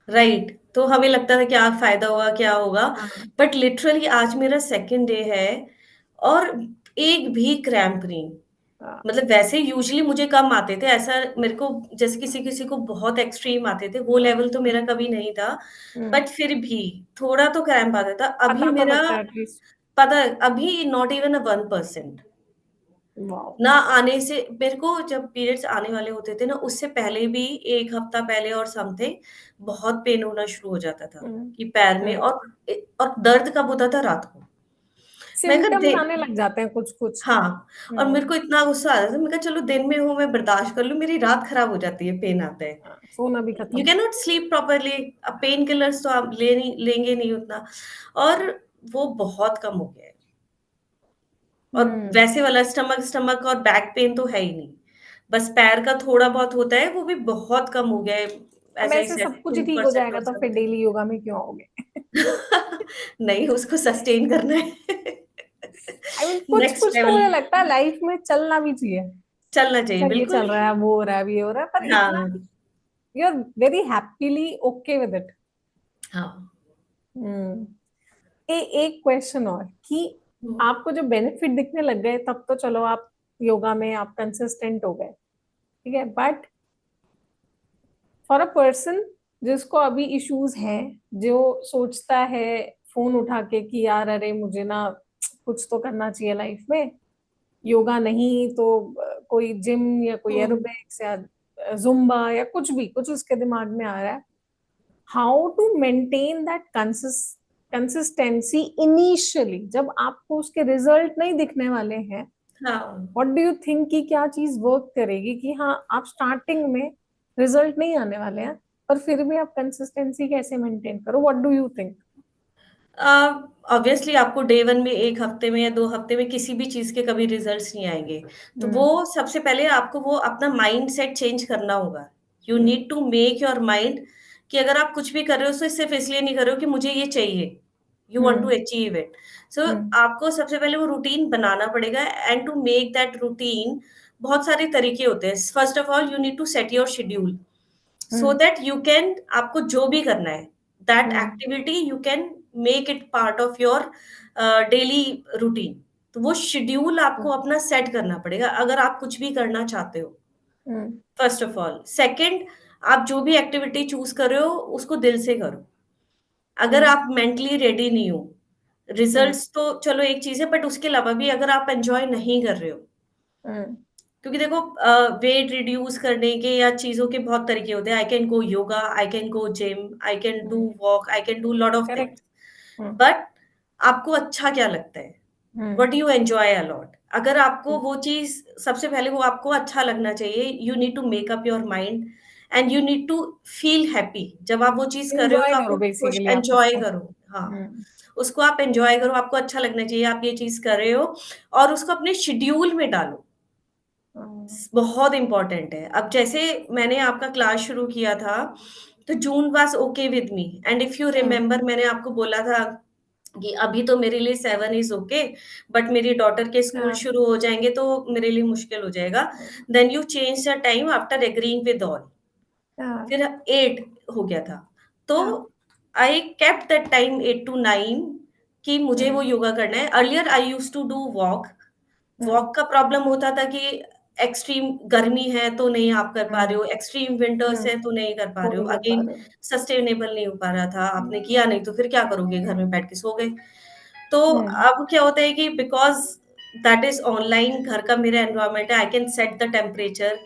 राइट, तो हमें लगता था क्या फ़ायदा होगा, क्या होगा? हाँ। बट लिटरली आज मेरा सेकंड डे है और एक भी क्रैम्प नहीं। हाँ। मतलब वैसे यूजुअली मुझे कम आते थे, ऐसा मेरे को जैसे किसी-किसी को बहुत एक्सट्रीम आते थे, वो लेवल तो मेरा कभी नहीं था। हम्म। बट फिर भी थोड़ा तो क्रैम्प आता था। अभी पता तो मेरा लगता है एटलीस्ट। पता है अभी नॉट इवन अ 1%। वाओ। ना आने से मेरे को जब पीरियड्स आने वाले होते थे ना, उससे पहले भी 1 हफ्ता पहले और समथिंग बहुत पेन होना शुरू हो जाता था हम्म। कि पैर में। हम्म। और दर्द कब होता था? रात को। मैं कहा सिम्टम्स दे आने लग जाते हैं कुछ कुछ। हाँ, और मेरे को इतना गुस्सा आ रहा था, मैंने कहा चलो दिन में हो मैं बर्दाश्त कर लूँ, मेरी रात खराब हो जाती है, पेन आता है। सोना भी यू खत्म। कैन नॉट स्लीप प्रॉपर्ली, अब पेन किलर्स तो आप लेंगे नहीं उतना, और वो बहुत कम हो गया है। और हम्म। वैसे वाला स्टमक स्टमक और बैक पेन तो है ही नहीं, बस पैर का थोड़ा बहुत होता है, वो भी बहुत कम हो गया है, अब एज आई ऐसे सेड सब कुछ ही ठीक हो 2% जाएगा और तो फिर समथिंग। डेली योगा में क्यों आओगे? नहीं, उसको सस्टेन करना है। आई मीन कुछ नेक्स्ट कुछ तो लेवल मुझे लगता है लाइफ में चलना भी चाहिए। चलना चाहिए, अच्छा ये चल बिल्कुल। रहा है, वो हो रहा है, ये हो रहा है, पर इतना हाँ, you are very happily okay with it. हाँ। हम्म। एक क्वेश्चन और कि हुँ, आपको जो बेनिफिट दिखने लग गए तब तो चलो आप योगा में आप कंसिस्टेंट हो गए, ठीक है, बट फॉर अ पर्सन जिसको अभी इश्यूज हैं, जो सोचता है फोन उठा के कि यार अरे मुझे ना कुछ तो करना चाहिए लाइफ में, योगा नहीं तो कोई जिम या कोई हुँ। एरोबिक्स या जुम्बा या कुछ भी, कुछ उसके दिमाग में आ रहा है, how to maintain that consistency initially जब आपको उसके रिजल्ट नहीं दिखने वाले हैं। हाँ। व्हाट डू यू थिंक कि क्या चीज वर्क करेगी कि हाँ आप स्टार्टिंग में रिजल्ट नहीं आने वाले हैं पर फिर भी आप कंसिस्टेंसी कैसे मेंटेन करो, what do you think? A, obviously आपको डे 1 में 1 हफ्ते में या 2 हफ्ते में किसी भी चीज़ के कभी रिजल्ट्स नहीं आएँगे। तो वो हम्म। सबसे पहले आपको वो अपना माइंडसेट चेंज करना होगा। You hmm. Need to make your mind कि अगर आप कुछ भी कर रहे हो तो सिर्फ़ इसलिए नहीं कर रहे हो कि मुझे ये चाहिए। You want to hmm. Achieve it. So hmm. आपको सबसे पहले वो रूटीन बनाना पड़ेगा, and to make that routine बहुत सारे तरीके होते हैं। First of all you need to set your schedule so hmm. That you can, आपको जो भी करना है, that hmm. Activity you can make it part of your daily routine. तो वो शेड्यूल आपको अपना सेट करना पड़ेगा अगर आप कुछ भी करना चाहते हो, hmm. First of all. Second, आप जो भी एक्टिविटी चूज कर रहे हो उसको दिल से करो। अगर हम्म। आप मेंटली रेडी नहीं हो, हम्म। रिजल्ट्स तो चलो एक चीज है, बट उसके अलावा भी अगर आप एंजॉय नहीं कर रहे हो, हम्म। क्योंकि देखो वेट रिड्यूस करने के या चीज़ों के बहुत तरीके होते हैं। I can go yoga, I can go gym, I can do walk, I can do lot of correct. Things. Hmm. But आपको अच्छा क्या लगता है? Hmm. What do you enjoy a lot? अगर आपको वो चीज़, सबसे पहले वो आपको अच्छा लगना चाहिए। You need to make up your mind and you need to feel happy. जब आप वो चीज़ कर रहे हो एंजॉय तो आप करो वो खुश बेसिकली आप एन्जॉय उसको। करो। हाँ, हम्म। उसको आप एन्जॉय करो, आपको अच्छा लगना चाहिए आप ये चीज़ कर रहे हो, और उसको अपने शेड्यूल में डालो। बहुत इम्पोर्टेंट है। अब जैसे मैंने आपका क्लास शुरू किया था, तो June was okay with me, and if you hmm. Remember मैंने आपको बोला था कि अभी तो मेरे लिए 7 इज़ ओके, बट मेरी डॉटर के स्कूल हाँ। शुरू हो जाएँगे तो मेरे लिए मुश्किल हो जाएगा। Then you change the time after agreeing with all. हाँ। फिर 8 हो गया था। तो हाँ। I kept that time 8 to 9 कि मुझे वो हम्म। योगा करना है। Earlier I used to do walk. हम्म। वॉक का प्रॉब्लम होता था कि एक्सट्रीम गर्मी है तो नहीं आप कर पा रहे हम्म। हो, एक्सट्रीम विंटर्स हम्म। है तो नहीं कर पा वो रहे हो। नहीं कर पा अगेन रहे हो। सस्टेनेबल नहीं हो पा रहा था, आपने किया नहीं तो फिर क्या करोगे? घर में बैठ के सो गए। तो हम्म। अब क्या होता है कि बिकॉज़ दैट इज़ ऑनलाइन, घर का मेरा एनवायरनमेंट है, I can set the temperature.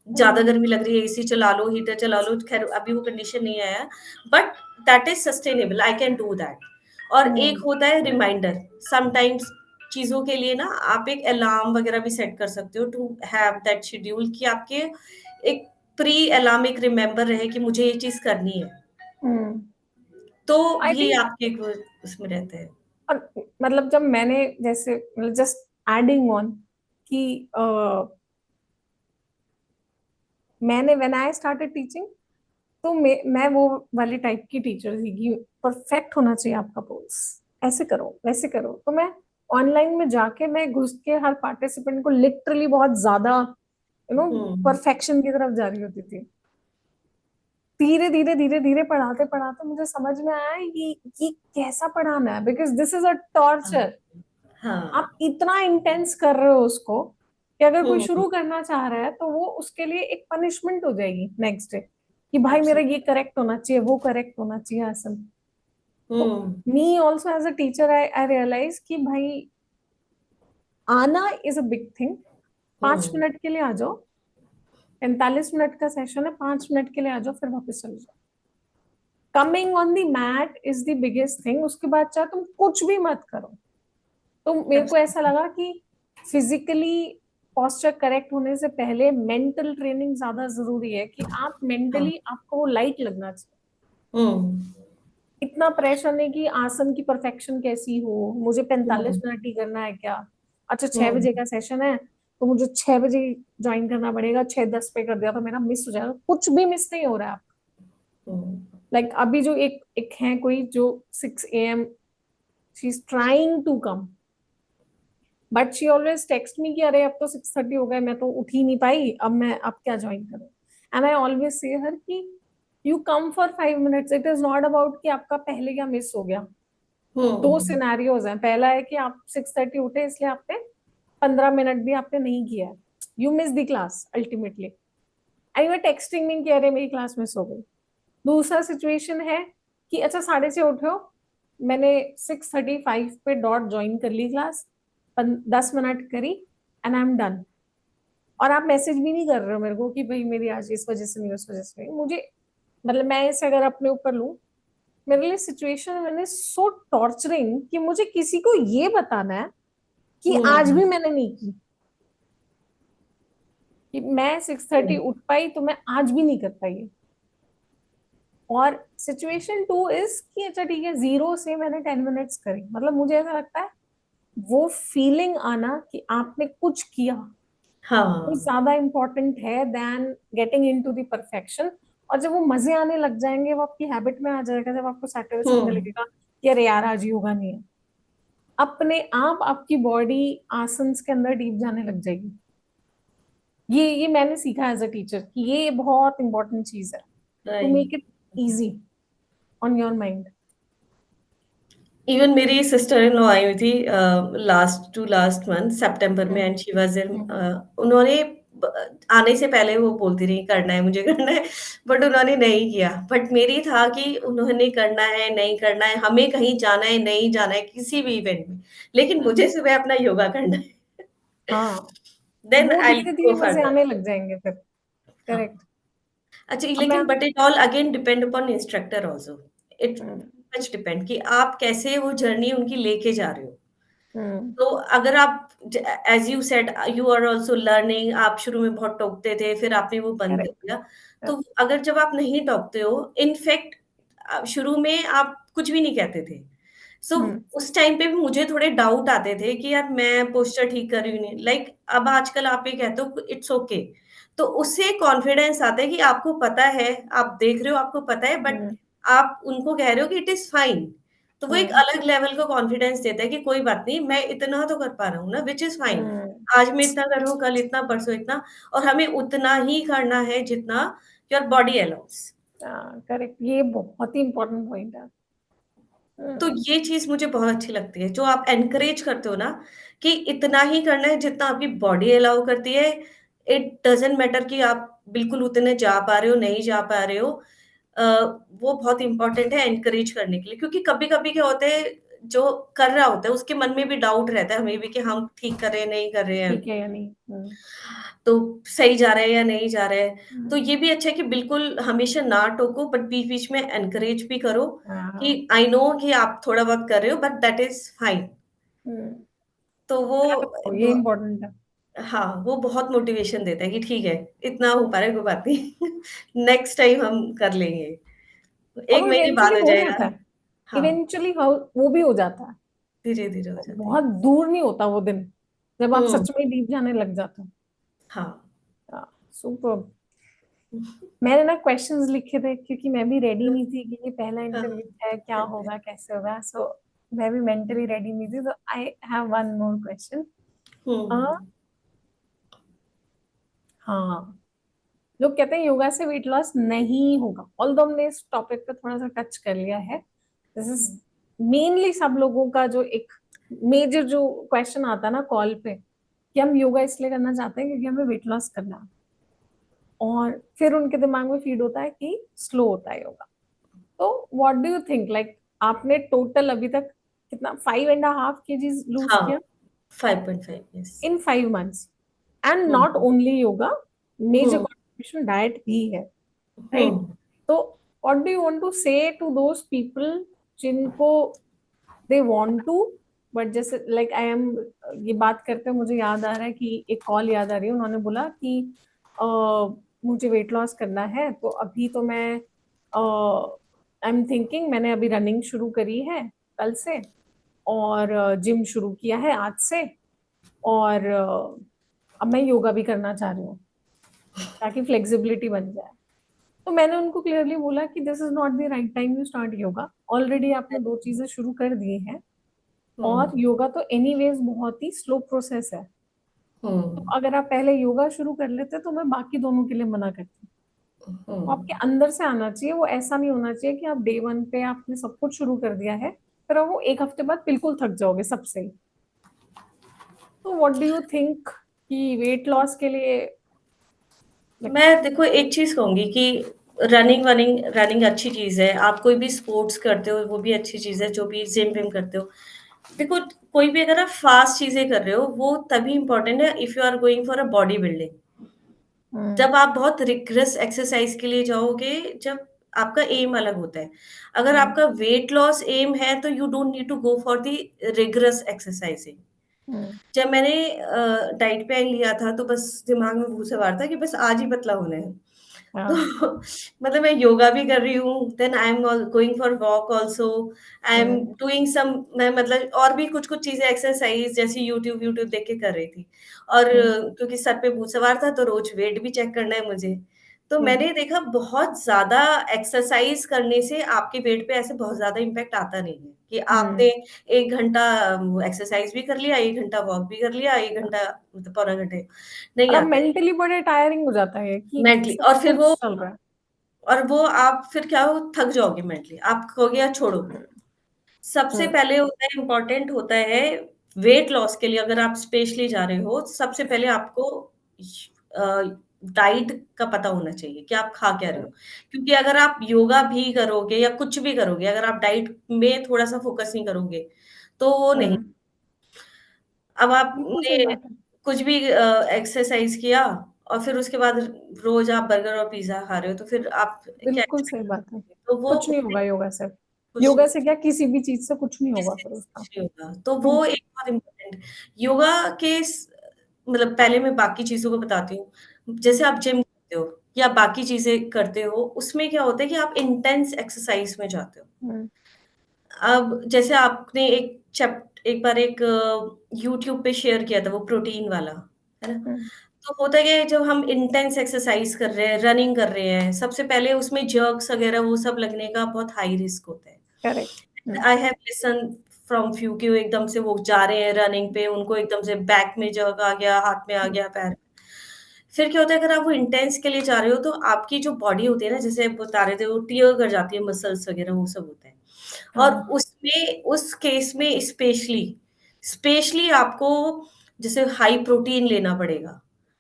ज़्यादा हम्म। गर्मी लग रही है, एसी चला लो, हीटर चला लो, खैर अभी वो कंडीशन नहीं आया, but that is sustainable, I can do that. और एक हम्म। होता है रिमाइंडर, समटाइम्स चीज़ों के लिए ना आप एक अलार्म वगैरह भी सेट कर सकते हो टू हैव दैट शेड्यूल, कि आपके एक प्री अलार्म एक रिमाइंडर रहे कि मुझे ये चीज़ करनी है। हम्म। तो आई भी थिंक, आपके एक वो उसमें रहते हैं। और मतलब जब मैंने जैसे मतलब जस्ट एडिंग ऑन कि मैंने व्हेन आई स्टार्टेड टीचिंग तो मैं वो वाली टाइप की टीचर थी कि परफेक्ट होना चाहिए आपका पोल्स, ऐसे करो वैसे करो। तो मैं ऑनलाइन में जाके मैं घुस के हर पार्टिसिपेंट को लिटरली बहुत ज्यादा हुँ, परफेक्शन की तरफ जा रही होती थी। धीरे धीरे पढ़ाते पढ़ाते मुझे समझ में आया ये कैसा पढ़ाना है, बिकॉज दिस इज अ हाँ, टॉर्चर। आप हाँ। इतना इंटेंस कर रहे हो उसको कि अगर कोई हुँ, शुरू करना चाह रहा है तो वो उसके लिए एक पनिशमेंट हो जाएगी नेक्स्ट डे कि भाई मेरा ये एब्सोल्यूटली। करेक्ट होना चाहिए, वो करेक्ट होना चाहिए आसन। तो hmm, me also as a teacher I realise कि भाई आना इज अ बिग थिंग। पांच हुँ, मिनट के लिए आ जाओ, 45 मिनट का सेशन है, 5 मिनट के लिए आ जाओ फिर वापस चले जाओ। Coming on the mat is the biggest thing. उसके बाद चाहे तुम कुछ भी मत करो, तो मेरे को ऐसा लगा कि फिजिकली पोस्चर करेक्ट होने से पहले मेंटल ट्रेनिंग ज्यादा जरूरी है, कि आप हाँ। मेंटली आपको वो लाइट लगना चाहिए। हम्म। इतना प्रेशर नहीं कि आसन की परफेक्शन कैसी हो, मुझे 45 हम्म। मिनट ही करना है क्या, अच्छा 6 बजे हम्म। का सेशन है तो मुझे 6 बजे ज्वाइन करना पड़ेगा, 6:10 पे कर दिया तो मेरा मिस हो जाएगा। कुछ भी मिस नहीं हो रहा है। हम्म। लाइक अभी जो एक एक है कोई जो 6 AM she is trying to come, but she always text me कि अरे अब तो 6:30 हो गए, मैं तो उठ ही नहीं पाई, अब क्या ज्वाइन करूं। एंड आई ऑलवेज से हर कि you come for 5 minutes, it is not about कि आपका पहले क्या मिस हो गया। दो हम्म। सिनेरियोज हैं, पहला है कि आप 6:30 उठे इसलिए आपने 15 मिनट भी आपने नहीं किया है, you miss the class ultimately, and you are texting me कि अरे मेरी क्लास मिस हो गई। दूसरा सिचुएशन है कि अच्छा 6:30 उठे हो, मैंने 6:35 पे डॉट ज्वाइन कर ली क्लास, 10 मिनट करी एंड आई एम डन, और आप मैसेज भी नहीं कर रहे हो मेरे को कि भाई मेरी आज इस वजह से नहीं, उस वजह से नहीं। मुझे मतलब मैं इसे अगर अपने ऊपर लूं, मेरे लिए सिचुएशन मैंने सो टॉर्चरिंग कि मुझे किसी को ये बताना है कि आज हम्म। भी मैंने नहीं की, कि मैं 6:30 उठ पाई तो मैं आज भी नहीं कर पाई। और सिचुएशन टू इज कि अच्छा ठीक है, 0 से मैंने 10 मिनट्स करी, मतलब मुझे ऐसा लगता है वो फीलिंग आना कि आपने कुछ किया वो हाँ। ज्यादा इंपॉर्टेंट है then getting in to the perfection. और जब वो मजे आने लग जाएंगे, वो आपकी हैबिट में आ जाएगा, जब आपको सैटरडे संडे हम्म। लगेगा कि अरे यार आज योगा नहीं है, अपने आप आपकी बॉडी आसन के अंदर डीप जाने लग जाएगी। ये मैंने सीखा एज अ टीचर कि ये बहुत इंपॉर्टेंट चीज है, to make right. It easy on your mind. Even मेरी सिस्टर इन लॉ आई हुई थी लास्ट टू लास्ट मंथ सितंबर में, hmm. And she was in, hmm. उन्होंने आने से पहले वो बोलती रही करना है मुझे करना है, बट उन्होंने नहीं किया। बट मेरी था कि उन्होंने करना है नहीं करना है, हमें कहीं जाना है नहीं जाना है किसी भी इवेंट में, लेकिन मुझे हम्म। सुबह अपना योगा करना है। हाँ, देन वो आई धीरे गो धीरे मजे फर्दर। आने लग जाएंगे फिर। हाँ। करेक्ट। अच्छा, अब मैं लेकिन but it all again depend upon instructor also. It hmm. Much depend कि आप कैसे वो जर्नी उनकी लेके जा रहे हो। हम्म। तो अगर आप as you said you are also learning, आप शुरू में बहुत टोकते थे, फिर आपने वो बंद कर करेक्ट। दिया। तो अगर जब आप नहीं टोकते हो, इनफैक्ट शुरू में आप कुछ भी नहीं कहते थे, सो हम्म। उस टाइम पे भी मुझे थोड़े डाउट आते थे कि यार मैं पोस्चर ठीक कर रही हूँ नहीं, लाइक अब आजकल आप ये कहते हो इट्स ओके, तो उससे कॉन्फिडेंस आता है कि आपको पता है, आप देख रहे हो, आपको पता है, बट हम्म। आप उनको कह रहे हो कि इट इज फाइन। तो वो एक हम्म। अलग लेवल का कॉन्फिडेंस देता है कि कोई बात नहीं, मैं इतना तो कर पा रहा हूँ ना, व्हिच इज़ फाइन। हम्म। आज मैं इतना कर रहा हूँ, कल इतना, परसों इतना, और हमें उतना ही करना है जितना योर बॉडी अलाउस। करेक्ट, ये बहुत ही इंपॉर्टेंट पॉइंट है। तो हम्म। ये चीज़ मुझे बहुत अच्छी लगती है, जो आप एनकरेज करते हो ना, कि इतना ही करना है जितना आपकी बॉडी अलाउ करती है। इट डज़न्ट मैटर कि आप बिल्कुल उतने जा पा रहे हो, नहीं जा पा रहे हो। अ, वो बहुत इम्पोर्टेंट है एनकरेज करने के लिए, क्योंकि कभी-कभी क्या होता है, जो कर रहा होता है उसके मन में भी डाउट रहता है हमें भी कि हम ठीक कर रहे हैं, नहीं कर रहे हैं, ठीक है या नहीं। हम्म। तो सही जा रहा है या नहीं जा रहा है। तो हम्म। ये भी अच्छा है कि बिल्कुल हमेशा ना टोको, बट बीच-बीच में एनकरेज भी करो कि हाँ। आई नो कि आप थोड़ा बहुत कर रहे हो, बट दैट इज़ फाइन। हम्म। तो वो कर लो, ये ब इम्पोर्टेंट है। हाँ, वो बहुत मोटिवेशन देता है कि ठीक है, इतना हो पा रहा है, कोई बात नहीं। नेक्स्ट टाइम हम कर लेंगे। और 1 वो महीने इवेंचुअली बाद हो हो जाएगा। जाता है, हाँ, इवेंचुअली वो भी हो जाता है। धीरे-धीरे हो जाती बहुत है। दूर नहीं होता वो दिन जब आप हुँ। सच में डीप जाने लग जाते हाँ। हो। सुपर। मैंने ना क्वेश्चंस लिखे थे क्योंकि मैं भी रेडी नहीं थी कि ये पहला हाँ। इंटरव्यू है, क्या होगा कैसे होगा, सो मैं भी मेंटली रेडी नहीं थी, तो I have one more question. Hmm. हाँ, लोग कहते हैं योगा से वेट लॉस नहीं होगा, ऑल्दो हमने इस टॉपिक पे थोड़ा सा टच कर लिया है। This is hmm. मेनली सब लोगों का जो एक मेजर जो क्वेश्चन आता है ना कॉल पे, कि हम योगा इसलिए करना चाहते हैं क्योंकि हमें वेट लॉस करना है। और फिर उनके दिमाग में फीड होता है कि स्लो होता है योगा। तो what do you think, like आपने टोटल अभी तक कितना 5.5 kg लूज हाँ, किया 5.5 यस। इन 5 months, एंड हुँ। नॉट ओनली योगा, मेजर हुँ। कॉन्ट्रीब्यूशन डाइट भी है, हुँ। राइट? तो what do you want to say to those people जिनको दे वांट टू बट जैसे लाइक आई एम, ये बात करते हुए मुझे याद आ रहा है कि एक कॉल याद आ रही है, उन्होंने बोला कि अ, मुझे वेट लॉस करना है, तो अभी तो मैं आई एम थिंकिंग, मैंने अभी रनिंग शुरू करी है कल से, और जिम शुरू किया है आज से, और अब मैं योगा भी करना चाह रही हूँ ताकि फ्लेक्सिबिलिटी बन जाए। तो मैंने उनको क्लियरली बोला कि this is not the right time you start yoga, already आपने दो चीजें शुरू कर दी हैं, और हुँ, योगा तो एनीवेज बहुत ही स्लो प्रोसेस है। तो हुँ, अगर आप पहले योगा शुरू कर लेते तो मैं बाकी दोनों के लिए मना करती। हुँ। वो आपके अंदर से आना चाहिए, वो ऐसा नहीं होना चाहिए कि आप डे वन पे आपने सब कुछ शुरू कर दिया है, फिर वो एक हफ्ते बाद बिल्कुल थक जाओगे सबसे। तो व्हाट डू यू थिंक कि वेट लॉस के लिए like, मैं देखो एक चीज़ कहूँगी कि रनिंग रनिंग अच्छी चीज़ है। आप कोई भी स्पोर्ट्स करते हो वो भी अच्छी चीज़ है, जो भी जिम-विम करते हो। देखो कोई भी अगर आप फास्ट चीज़ें कर रहे हो वो तभी इम्पोर्टेंट है if you are going for a body building. Hmm, जब आप बहुत रिग्रेस एक्सरसाइज के लिए जाओगे, जब आपका एम अलग होता है। अगर हम्म, आपका वेट लॉस एम है तो you don't need to go for the rigorous exercising. Hmm, जब मैंने डाइट प्लान लिया था तो बस दिमाग में भूत सवार था कि बस आज ही पतला होना है। तो हाँ, मतलब मैं योगा भी कर रही हूँ, then I am going for walk also, I am hmm, doing some, मैं मतलब और भी कुछ-कुछ चीज़ें एक्सरसाइज़ जैसे यूट्यूब देख के कर रही थी। और हम्म, क्योंकि सर पे भूत सवार था तो रोज़ वेट भी चेक करना है मुझे। तो हम्म, मैंने देखा बहुत ज़्यादा एक्सरसाइज़ करने से आपके वेट पे ऐसे बहुत ज़्यादा इम्पैक्ट आता नहीं है, कि आपने हम्म। 1 घंटा एक्सरसाइज़ भी कर लिया, 1 घंटा वॉक भी कर लिया, 1 घंटा मतलब पौना घंटे नहीं और अब आता है। मेंटली बड़े टायरिंग हो जाता है कि मेंटली सब और फिर कुछ वो चल रहा है। और वो आप फिर क्या हो थक जाओगे मेंटली, आप कहोगे यार छोड़ो। हम्म, सबसे हम्म, पहले होता है इम्पोर्टेंट होता है वेट लॉस के लिए अगर आप स्पेशली जा रहे हो, सबसे पहले आपको अ, डाइट का पता होना चाहिए कि आप खा क्या रहे हो। क्योंकि अगर आप योगा भी करोगे या कुछ भी करोगे, अगर आप डाइट में थोड़ा-सा फोकस नहीं करोगे, तो वो नहीं। हम्म, अब बिल्कुल सही आपने बात है। कुछ भी एक्सरसाइज़ किया और फिर उसके बाद रोज़ आप बर्गर और पिज़्ज़ा खा रहे हो, तो फिर आप क्या बिल्कुल एक्सपेक्ट सही बात है। करोगे? तो वो कुछ नहीं होगा योगा से। कुछ योगा से क्या, किसी भी चीज से कुछ नहीं होगा इससे फिर उसका। कुछ नहीं होगा। तो हम्म, वो एक बहुत इम्पोर्टेंट योगा के मतलब पहले मैं बाकी चीज़ों को बताती हूँ। जैसे आप जिम करते हो या बाकी चीज़ें करते हो, उसमें क्या होता है कि आप इंटेंस एक्सरसाइज़ में जाते हो। हम्म, अब जैसे आपने एक बार एक यूट्यूब पे शेयर किया था वो प्रोटीन वाला, है ना? हम्म, तो होता क्या है जब हम इंटेंस एक्सरसाइज़ कर रहे हैं, रनिंग कर रहे हैं, सबसे पहले उसमें जर्क्स वगैरह वो सब लगने का बहुत हाई रिस्क होता है। Correct. Hmm, I have listen from few कि वो एकदम से वो जा रहे हैं रनिंग पे, उनको एकदम से बैक में जर्क आ गया, हाथ में आ हम्म, गया, पैर। फिर क्या होता है अगर आप वो इंटेंस के लिए जा रहे हो तो आपकी जो बॉडी होती है ना, जैसे आप बता रहे थे वो टियर कर जाती है मसल्स वगैरह वो सब होता है। और हाँ, उसमें उस केस में स्पेशली स्पेशली आपको जैसे हाई प्रोटीन लेना पड़ेगा।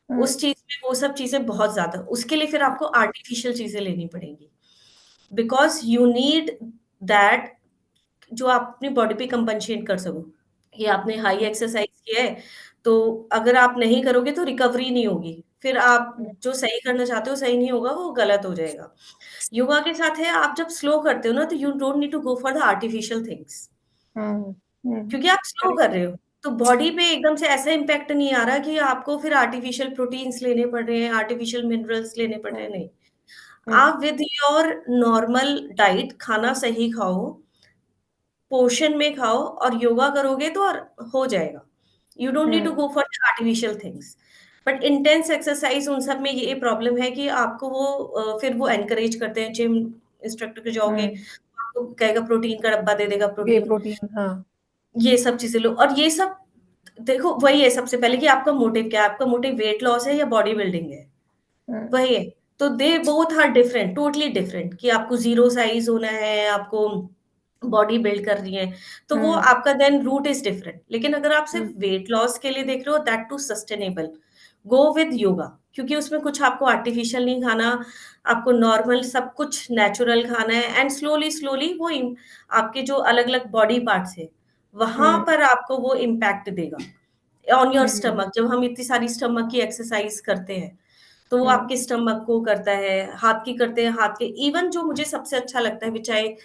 हम्म, उस चीज़ में वो सब चीज़ें बहुत ज़्यादा उसके लिए फिर आपको आर्टिफ़िशियल चीज़ें लेनी पड़ेंगी। बिकॉज़ यू नीड दैट जो आप अपनी बॉडी पे कंपेंसेट कर सको। कि आपने हाई हम्म, एक्सरसाइज़ किया है, तो अगर आप नहीं करोगे तो रिकवरी नहीं होगी। फिर आप हम्म, जो सही करना चाहते हो सही नहीं होगा, वो गलत हो जाएगा। योगा के साथ है आप जब स्लो करते हो ना तो you don't need to go for the artificial things. Hmm, क्योंकि आप स्लो करेक्ट। कर रहे हो, तो बॉडी पे एकदम से ऐसा इम्पैक्ट नहीं आ रहा कि आपको फिर आर्टिफिशियल प्रोटीन्स लेने पड़ रहे हैं, आर्टिफिशियल मिनरल्स लेने पड़ रहे हैं, हम्म, नहीं। हम्म, आप विद योर नॉर्मल डाइट खाना सही खाओ, पोर्शन में खाओ और योगा करोगे तो और हो जाएगा। You don't need to hmm, go for the artificial things. But intense exercise उन सब में ये प्रॉब्लम है कि आपको वो फिर वो एनकरेज करते हैं जिम इंस्ट्रक्टर के जाओगे, हम्म, आपको कहेगा प्रोटीन का डब्बा दे देगा, वे प्रोटीन प्रोटीन, हाँ। ये सब चीज़ें लो और ये सब देखो वही है सबसे पहले कि आपका मोटिव क्या है? आपका मोटिव वेट लॉस है या बॉडी बिल्डिंग है? हम्म, वही है। तो they both are different, totally different कि आपको ज़ीरो साइज़ होना है, आपको बॉडी बिल्ड करनी है, तो वो हम्म, आपका देन रूट इज़ डिफरेंट। लेकिन अगर आप सिर्फ हम्म, वेट लॉस के लिए देख रहे हो that too sustainable, go with yoga क्योंकि उसमें कुछ आपको आर्टिफिशियल नहीं खाना, आपको नॉर्मल सब कुछ नेचुरल खाना है एंड स्लोली वो आपके जो अलग-अलग बॉडी पार्ट्स हैं, वहाँ हम्म, पर आपको वो इम्पैक्ट देगा। ऑन योर हम्म, स्टमक जब हम इतनी सारी स्टमक की एक्सरसाइज करते हैं, तो वो हम्म, आपके स्टमक को करता है, हाथ की करते हैं, हाथ के इवन जो मुझे सबसे अच्छा लगता है which I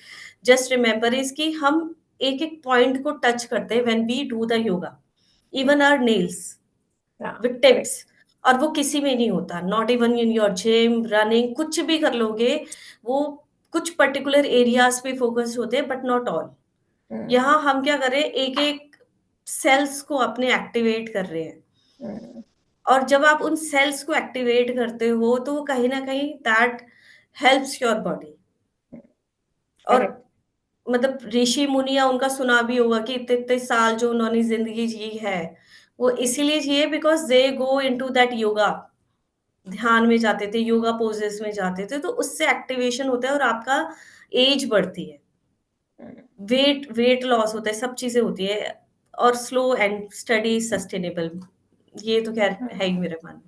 just remember is कि हम एक एक पॉइंट को टच करते हैं when we do the yoga, even our nails Yeah, with correct. Tips. और वो किसी में नहीं होता, not even in your gym, running, कुछ भी कर लोगे, वो कुछ पर्टिकुलर एरियाज पे फोकस होते हैं बट नॉट ऑल। Hmm, यहाँ हम क्या कर रहे हैं, एक एक सेल्स को अपने एक्टिवेट कर रहे हैं। hmm, और जब आप उन सेल्स को एक्टिवेट करते हो तो वो कहीं ना कहीं दैट हेल्प्स योर बॉडी। और correct. मतलब ऋषि मुनिया, उनका सुना भी होगा कि इतने इतने साल जो उन्होंने जिंदगी जी है, वो इसीलिए जिए because they go into that yoga, ध्यान में जाते थे, योगा पोजेस में जाते थे, तो उससे एक्टिवेशन होता है और आपका एज बढ़ती है, Hmm, वेट वेट लॉस होता है, सब चीजें होती है, और स्लो एंड स्टडी सस्टेनेबल, ये तो खैर hmm. है ही मेरा मानना।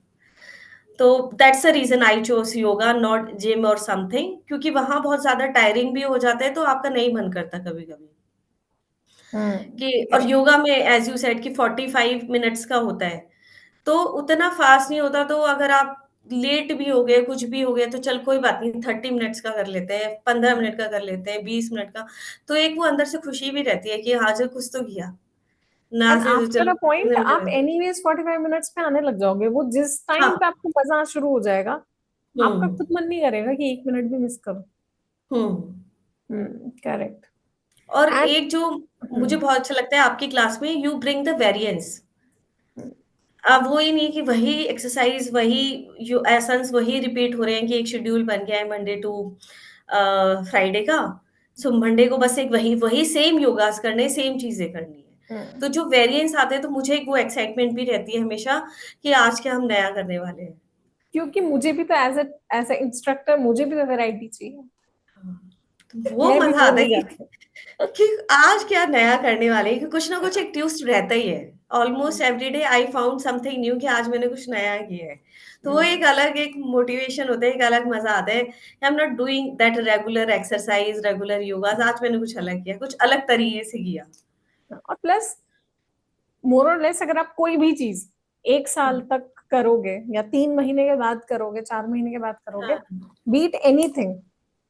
तो that's the reason I chose yoga, not gym और समथिंग, क्योंकि वहां बहुत ज्यादा टायरिंग भी हो जाता है, तो आपका नहीं मन करता कभी कभी Hmm, कि। और correct. योगा में एज यू सेड कि 45 मिनट्स का होता है, तो उतना फास्ट नहीं होता, तो अगर आप लेट भी हो गए, कुछ भी हो गया, तो चल कोई बात नहीं, 30 मिनट्स का कर लेते हैं, 15 मिनट का कर लेते हैं, 20 मिनट का। तो एक वो अंदर से खुशी भी रहती है कि हाँ जो कुछ तो किया, ना एंड से आफ्टर चलो अ पॉइंट कितने आप मिनट। एनीवेज 45 मिनट्स पे आने लग जाओगे, वो जिस टाइम हाँ। पे आपको मजा शुरू हो जाएगा आपका हम्म। खुद मन नहीं करेगा कि 1 मिनट भी मिस करो। हम्म। करेक्ट। और एंड एक जो मुझे बहुत अच्छा लगता है आपकी क्लास में, यू ब्रिंग द वेरिएंस। अब वो ही नहीं कि वही एक्सरसाइज, वही यू एसन्स वही रिपीट हो रहे हैं, कि एक शेड्यूल बन गया है मंडे टू फ्राइडे का, सो मंडे को बस एक वही वही सेम योगास करने, सेम चीजें करनी है। तो जो वेरिएंस आते हैं, तो मुझे एक वो एक्साइटमेंट भी रहती है हमेशा कि आज क्या हम नया करने वाले हैं। क्योंकि मुझे भी तो एज ए इंस्ट्रक्टर मुझे भी तो वैरायटी चाहिए। हाँ, तो वो मैं भी मजा बोर आता हो है जाती कि आज क्या नया करने वाले हैं, कि कुछ ना कुछ एक ट्विस्ट रहता ही है। ऑलमोस्ट हूँ। Every day I found something new, कि आज मैंने कुछ नया किया है। तो वो हम्म, एक अलग एक मोटिवेशन होता है, एक अलग मजा आता है। I am not doing that regular exercise, regular yoga, आज मैंने कुछ अलग किया, कुछ अलग तरीके से किया। और प्लस मोर और लेस अगर आप कोई भी चीज 1 साल तक करोगे या 3 महीने के बाद करोगे, 4 महीने के बाद करोगे, हाँ। बीट एनीथिंग,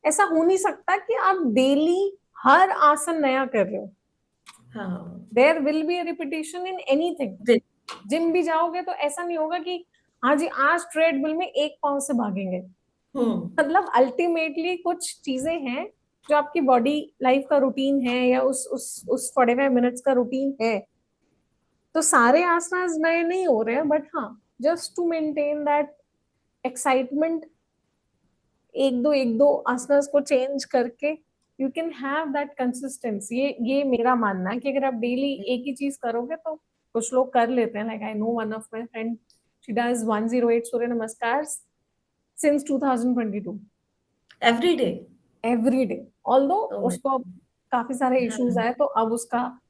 ऐसा हो नहीं सकता कि आप डेली हर आसन नया कर रहे हो। हाँ। There will be repetition in anything. दे- जिम भी जाओगे तो ऐसा नहीं होगा कि हाँ जी आज ट्रेडमिल में एक पाँव से भागेंगे। हम्म। मतलब अल्टीमेटली कुछ चीजें हैं जो आपकी बॉडी लाइफ का रूटीन है या उस 45 मिनट्स का रूटीन है। तो सारे आसनास नए नहीं हो रहे हैं, बट हाँ, just to maintain that excitement, एक दो आसनास को चेंज करके you can have that consistency. ये मेरा मानना है कि अगर आप डेली एक ही चीज करोगे तो कुछ लोग कर लेते हैं। Like I know one of my friend, she does 108 सूर्य नमस्कार since 2022 every day. Every day. Although oh my. उसको काफी सारे इश्यूज हाँ। आए तो अब उसका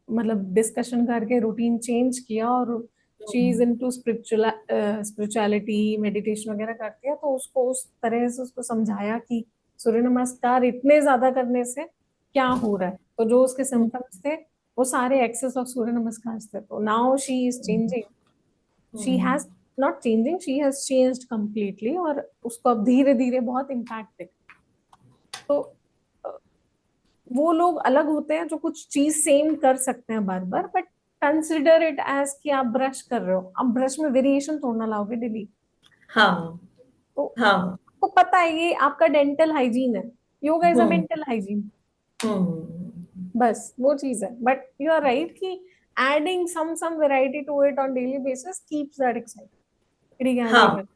मतलब डिस्कशन करके रूटीन चेंज किया, और she is into spirituality, meditation वगैरह करती है, तो उसको उस तरह से उसको समझाया कि सूर्य नमस्कार इतने ज्यादा करने से क्या हो रहा है। तो जो उसके सिम्टम्स थे वो सारे एक्सेस ऑफ सूर्य नमस्कार थे। तो now she is changing, she has not changing, she has changed completely, और उसको अब धीरे धीरे बहुत इम्पैक्ट दिख। तो वो लोग अलग होते हैं जो कुछ चीज सेम कर सकते हैं बार बार, बट कंसिडर इट एज कि आप ब्रश कर रहे हो, आप ब्रश में वेरिएशन थोड़ा लाओगे डेली। हाँ। तो हाँ। आपको पता है ये आपका डेंटल हाइजीन है, yoga is a hmm. Mental hygiene. Hmm. बस वो चीज है, बट यू आर राइट कि adding some variety to it on daily basis keeps that हाँ। एक्साइटमेंट।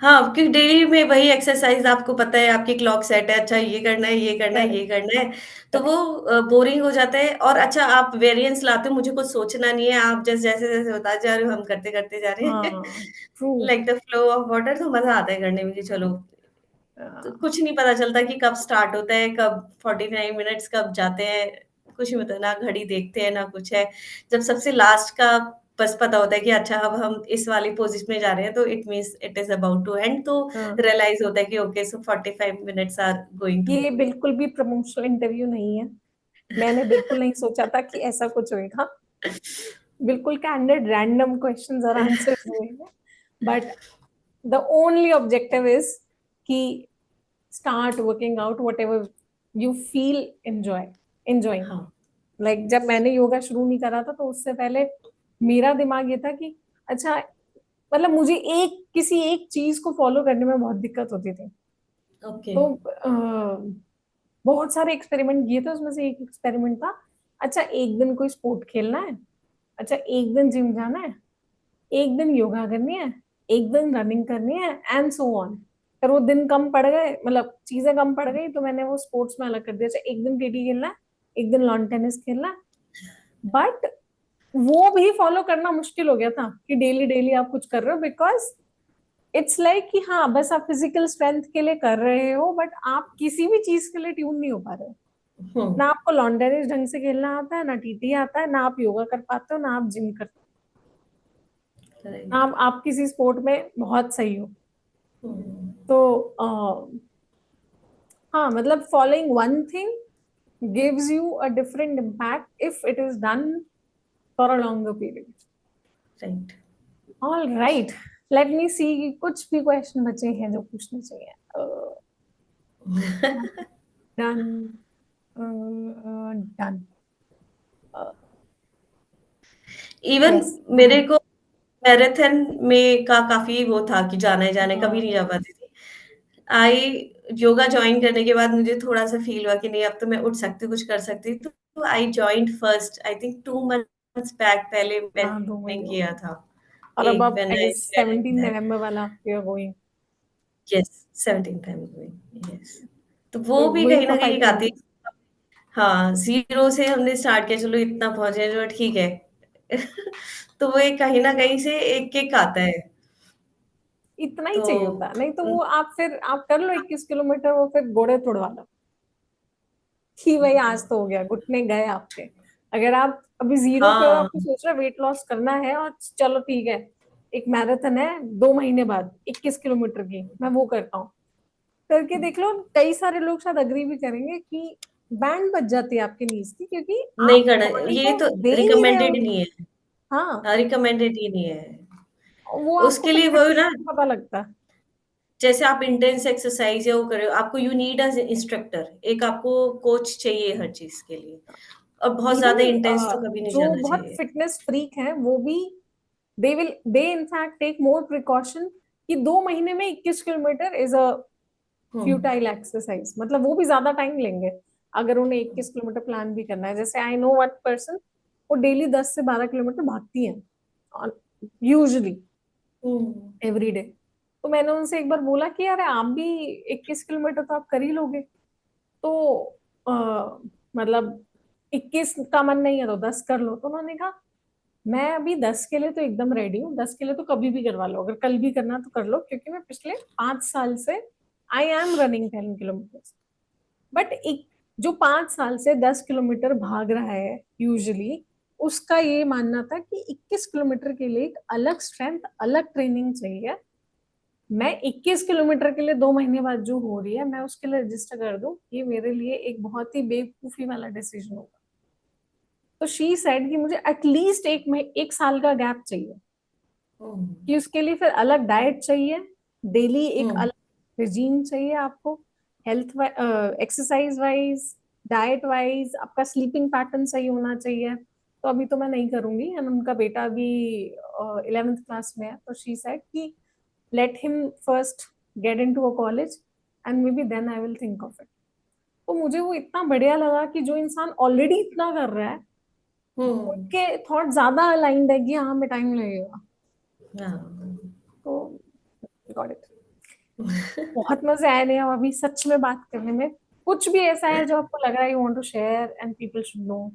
हाँ, क्योंकि डेली में वही एक्सरसाइज आपको पता है, आपकी क्लॉक सेट है, अच्छा ये करना है, ये करना है, करेक्ट, ये करना है, तो वो करेक्ट। बोरिंग हो जाता है। और अच्छा आप वेरिएंस लाते हो, मुझे कुछ सोचना नहीं है, आप जैसे जैसे जैसे बताते जा रहे हो, हम करते करते जा रहे हैं हाँ, true. Like the flow of water, तो मजा आता है करने में कि चलो। तो कुछ नहीं पता चलता कि कब स्टार्ट होता है, कब 49 मिनट्स कब जाते हैं, कुछ नहीं पता, ना घड़ी देखते हैं ना कुछ है। जब सबसे लास्ट का बस पता होता है कि अच्छा अब हम इस वाली पोजीशन में जा रहे हैं, तो it means it is about to end, तो रियलाइज होता है कि okay so 45 minutes are going to. ये बिल्कुल भी प्रमोशनल इंटरव्यू नहीं है। मैंने बिल्कुल नहीं सोचा था कि ऐसा कुछ होएगा। बिल्कुल कैंडिड रैंडम क्वेश्चंस और आंसर्स हुए हैं, but the only objective is कि start working out whatever you feel enjoy. Enjoying. हाँ। लाइक जब मैंने योगा शुरू नहीं करा था तो उससे पहले मेरा दिमाग ये था कि अच्छा, मतलब मुझे एक किसी एक चीज को फॉलो करने में बहुत दिक्कत होती थी। ओके। तो बहुत सारे एक्सपेरिमेंट किए थे, उसमें से एक एक्सपेरिमेंट था, अच्छा एक दिन कोई स्पोर्ट खेलना है, अच्छा एक दिन जिम जाना है, एक दिन योगा करनी है, एक दिन रनिंग करनी है, एंड सो ऑन। फिर वो दिन कम पड़ गए, मतलब चीजें कम पड़ गई, तो मैंने वो स्पोर्ट्स में अलग कर दिया, अच्छा एक दिन टीटी खेलना है, एक दिन लॉन टेनिस खेलना है। बट वो भी फॉलो करना मुश्किल हो गया था कि डेली डेली आप कुछ कर रहे हो, बिकॉज इट्स लाइक कि हाँ बस आप फिजिकल स्ट्रेंथ के लिए कर रहे हो, बट आप किसी भी चीज के लिए ट्यून नहीं हो पा रहे हो। ना हम्म। आपको लॉन टेनिस ढंग से खेलना आता है, ना टीटी आता है, ना आप योगा कर पाते हो, ना आप जिम कर, ना राइट। आप किसी स्पोर्ट में बहुत सही हो। हम्म। तो हाँ मतलब following one thing gives you a different impact if it is done for a longer period. Right. All right, let me see, कुछ भी क्वेश्चन बचे हैं जो पूछने चाहिए। Done, done, even yes. मेरे को मैराथन में का काफ़ी वो था कि जाना है, जाना है, कभी नहीं जा पाती थी। आई योगा जॉइन करने के बाद मुझे थोड़ा-सा फ़ील हुआ कि नहीं अब तो मैं उठ सकती हूँ, कुछ कर सकती हूँ, तो I joined first I think 2 months back पहले हाँ, दो मैंने महीने हो किया गए। था। और अब एक आप when I I guess went 17 back. नवंबर वाला you are going. Yes, 17th I am going, yes. तो वो तो भी वही कहीं था न कहीं एक फाइटिंग। आती है। हाँ, ज़ीरो से हमने स्टार्ट किया, चलो इतना पहुँचे जो ठीक है। तो वो एक कहीं न कहीं से एक किक आता है। इतना ही तो चाहिए होता, नहीं तो उम, वो आप फिर आप कर लो 21 किलोमीटर, वो फिर घोड़े तोड़वा लो कि भाई आज तो हो गया, घुटने गए आपके। अगर आप अभी जीरो पे हो, हाँ, आपको सोच रहे वेट लॉस करना है, और चलो ठीक है, एक मैराथन है 2 महीने बाद 21 किलोमीटर की, मैं वो करता हूँ, करके देख लो। कई सारे लोग शायद अग्री भी करेंगे कि बैंड बज जाती है आपके नीज की, क्योंकि नहीं आप करना बॉडी ये को तो दे नहीं रहे हो। रिकमेंडेड नहीं है। हाँ, रिकमेंडेड ही नहीं है। वो आपको उसके फिर लिए वो फिटनेस ना में पता लगता है। जैसे आप इंटेंस एक्सरसाइज़ या वो कर रहे हो, आपको यू नीड अ इंस्ट्रक्टर, एक आपको कोच चाहिए हर चीज़ के लिए और बहुत इवन ज़्यादा इंटेंस तो कभी नहीं जो जाना बहुत चाहिए। फिटनेस फ्रीक हैं वो भी, दे इनफैक्ट टेक मोर प्रिकॉशन कि 2 महीने में 21 kilometre is a hmm, futile exercise, मतलब वो भी ज्यादा टाइम लेंगे अगर उन्हें 21 किलोमीटर प्लान भी करना है। जैसे आई नो वन पर्सन, वो डेली 10 से 12 किलोमीटर भागती है यूजली, हुँ, एवरी डे। तो मैंने उनसे एक बार बोला कि यार आप भी 21 किलोमीटर तो आप कर ही लोगे, तो मतलब 21 का मन नहीं है तो 10 कर लो। तो उन्होंने कहा मैं अभी 10 के लिए तो एकदम रेडी हूँ, 10 के लिए तो कभी भी करवा लो, अगर कल भी करना तो कर लो, क्योंकि मैं पिछले 5 साल से I am running 10 kilometre. But एक जो 5 साल से 10 किलोमीटर भाग रहा है यूजली, उसका ये मानना था कि 21 किलोमीटर के लिए एक अलग स्ट्रेंथ, अलग ट्रेनिंग चाहिए। मैं 21 किलोमीटर के लिए 2 महीने बाद जो हो रही है, मैं उसके लिए रजिस्टर कर दूं, ये मेरे लिए एक बहुत ही बेवकूफी वाला डिसीजन होगा। तो शी सेड कि मुझे एटलीस्ट एक साल का गैप चाहिए, हुँ, कि उसके लिए फिर अलग डाइट चाहिए, डेली एक हुँ, अलग रिजीम चाहिए आपको, health exercise wise, diet wise, आपका स्लीपिंग पैटर्न सही होना चाहिए। तो अभी तो मैं नहीं करूंगी, एंड उनका बेटा अभी 11th क्लास में है, तो शी सेड कि let him first get into a college and maybe then I will think of it। तो मुझे वो इतना बढ़िया लगा कि जो इंसान ऑलरेडी इतना कर रहा है, हुँ, उनके थॉट ज्यादा अलाइंड है कि हाँ हमें टाइम लगेगा। हाँ। तो गॉट इट। बहुत मजे आए ने अभी सच में बात करने में। कुछ भी ऐसा है जो आपको लग रहा है you want to share and people should know?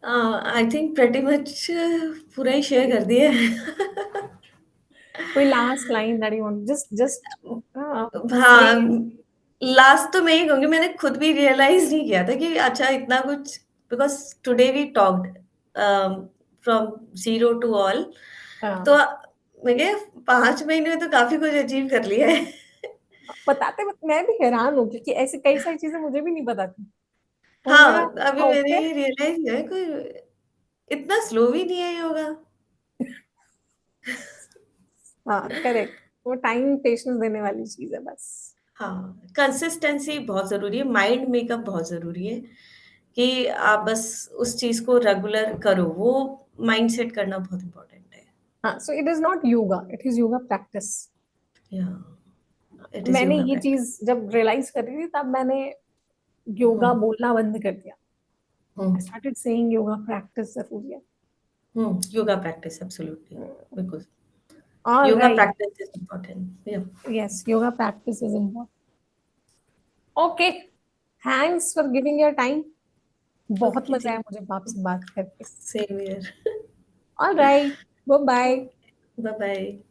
I think pretty much पूरा ही शेयर कर दिया है। कोई last line that you want, just say? हाँ, लास्ट तो मैं ही कहूँगी मैंने खुद भी रियलाइज़ नहीं किया था कि अच्छा इतना कुछ because today we talked from zero to all तो मैंने 5 महीने में तो काफ़ी कुछ अचीव कर लिया है। बताते वक्त मैं भी हैरान हूँ, क्योंकि ऐसी कई सारी चीजें मुझे भी नहीं पता थी। तो मैंने हाँ, अभी कहा मैंने ओके। ये रियलाइज़ किया है कोई इतना स्लो भी नहीं है योगा। हाँ करेक्ट, वो टाइम पेशेंस देने वाली चीज है बस। हाँ, कंसिस्टेंसी बहुत ज़रूरी है, माइंड मेकअप बहुत ज़रूरी है। कि आप बस उस चीज़ को रेगुलर करो, वो माइंडसेट करना बहुत इम्पोर्टेंट है। हाँ, so it is not yoga, it is yoga practice. या इट इज़ मैंने योगा ये प्रैक्टिस। चीज जब रियलाइज कर रही थी तब मैंने हुँ, योगा बोलना बंद कर दिया। Hmm, I started saying yoga practice जरूरी है। योगा प्रैक्टिस एब्सोल्युटली, बिल्कुल। All yoga right, practice is important. या yes, yoga practice is important. Okay, thanks for giving your time. बहुत ओके, मजा आया ठीक। मुझे आपसे बात करके। Same here. All right, bye bye. Okay, bye-bye.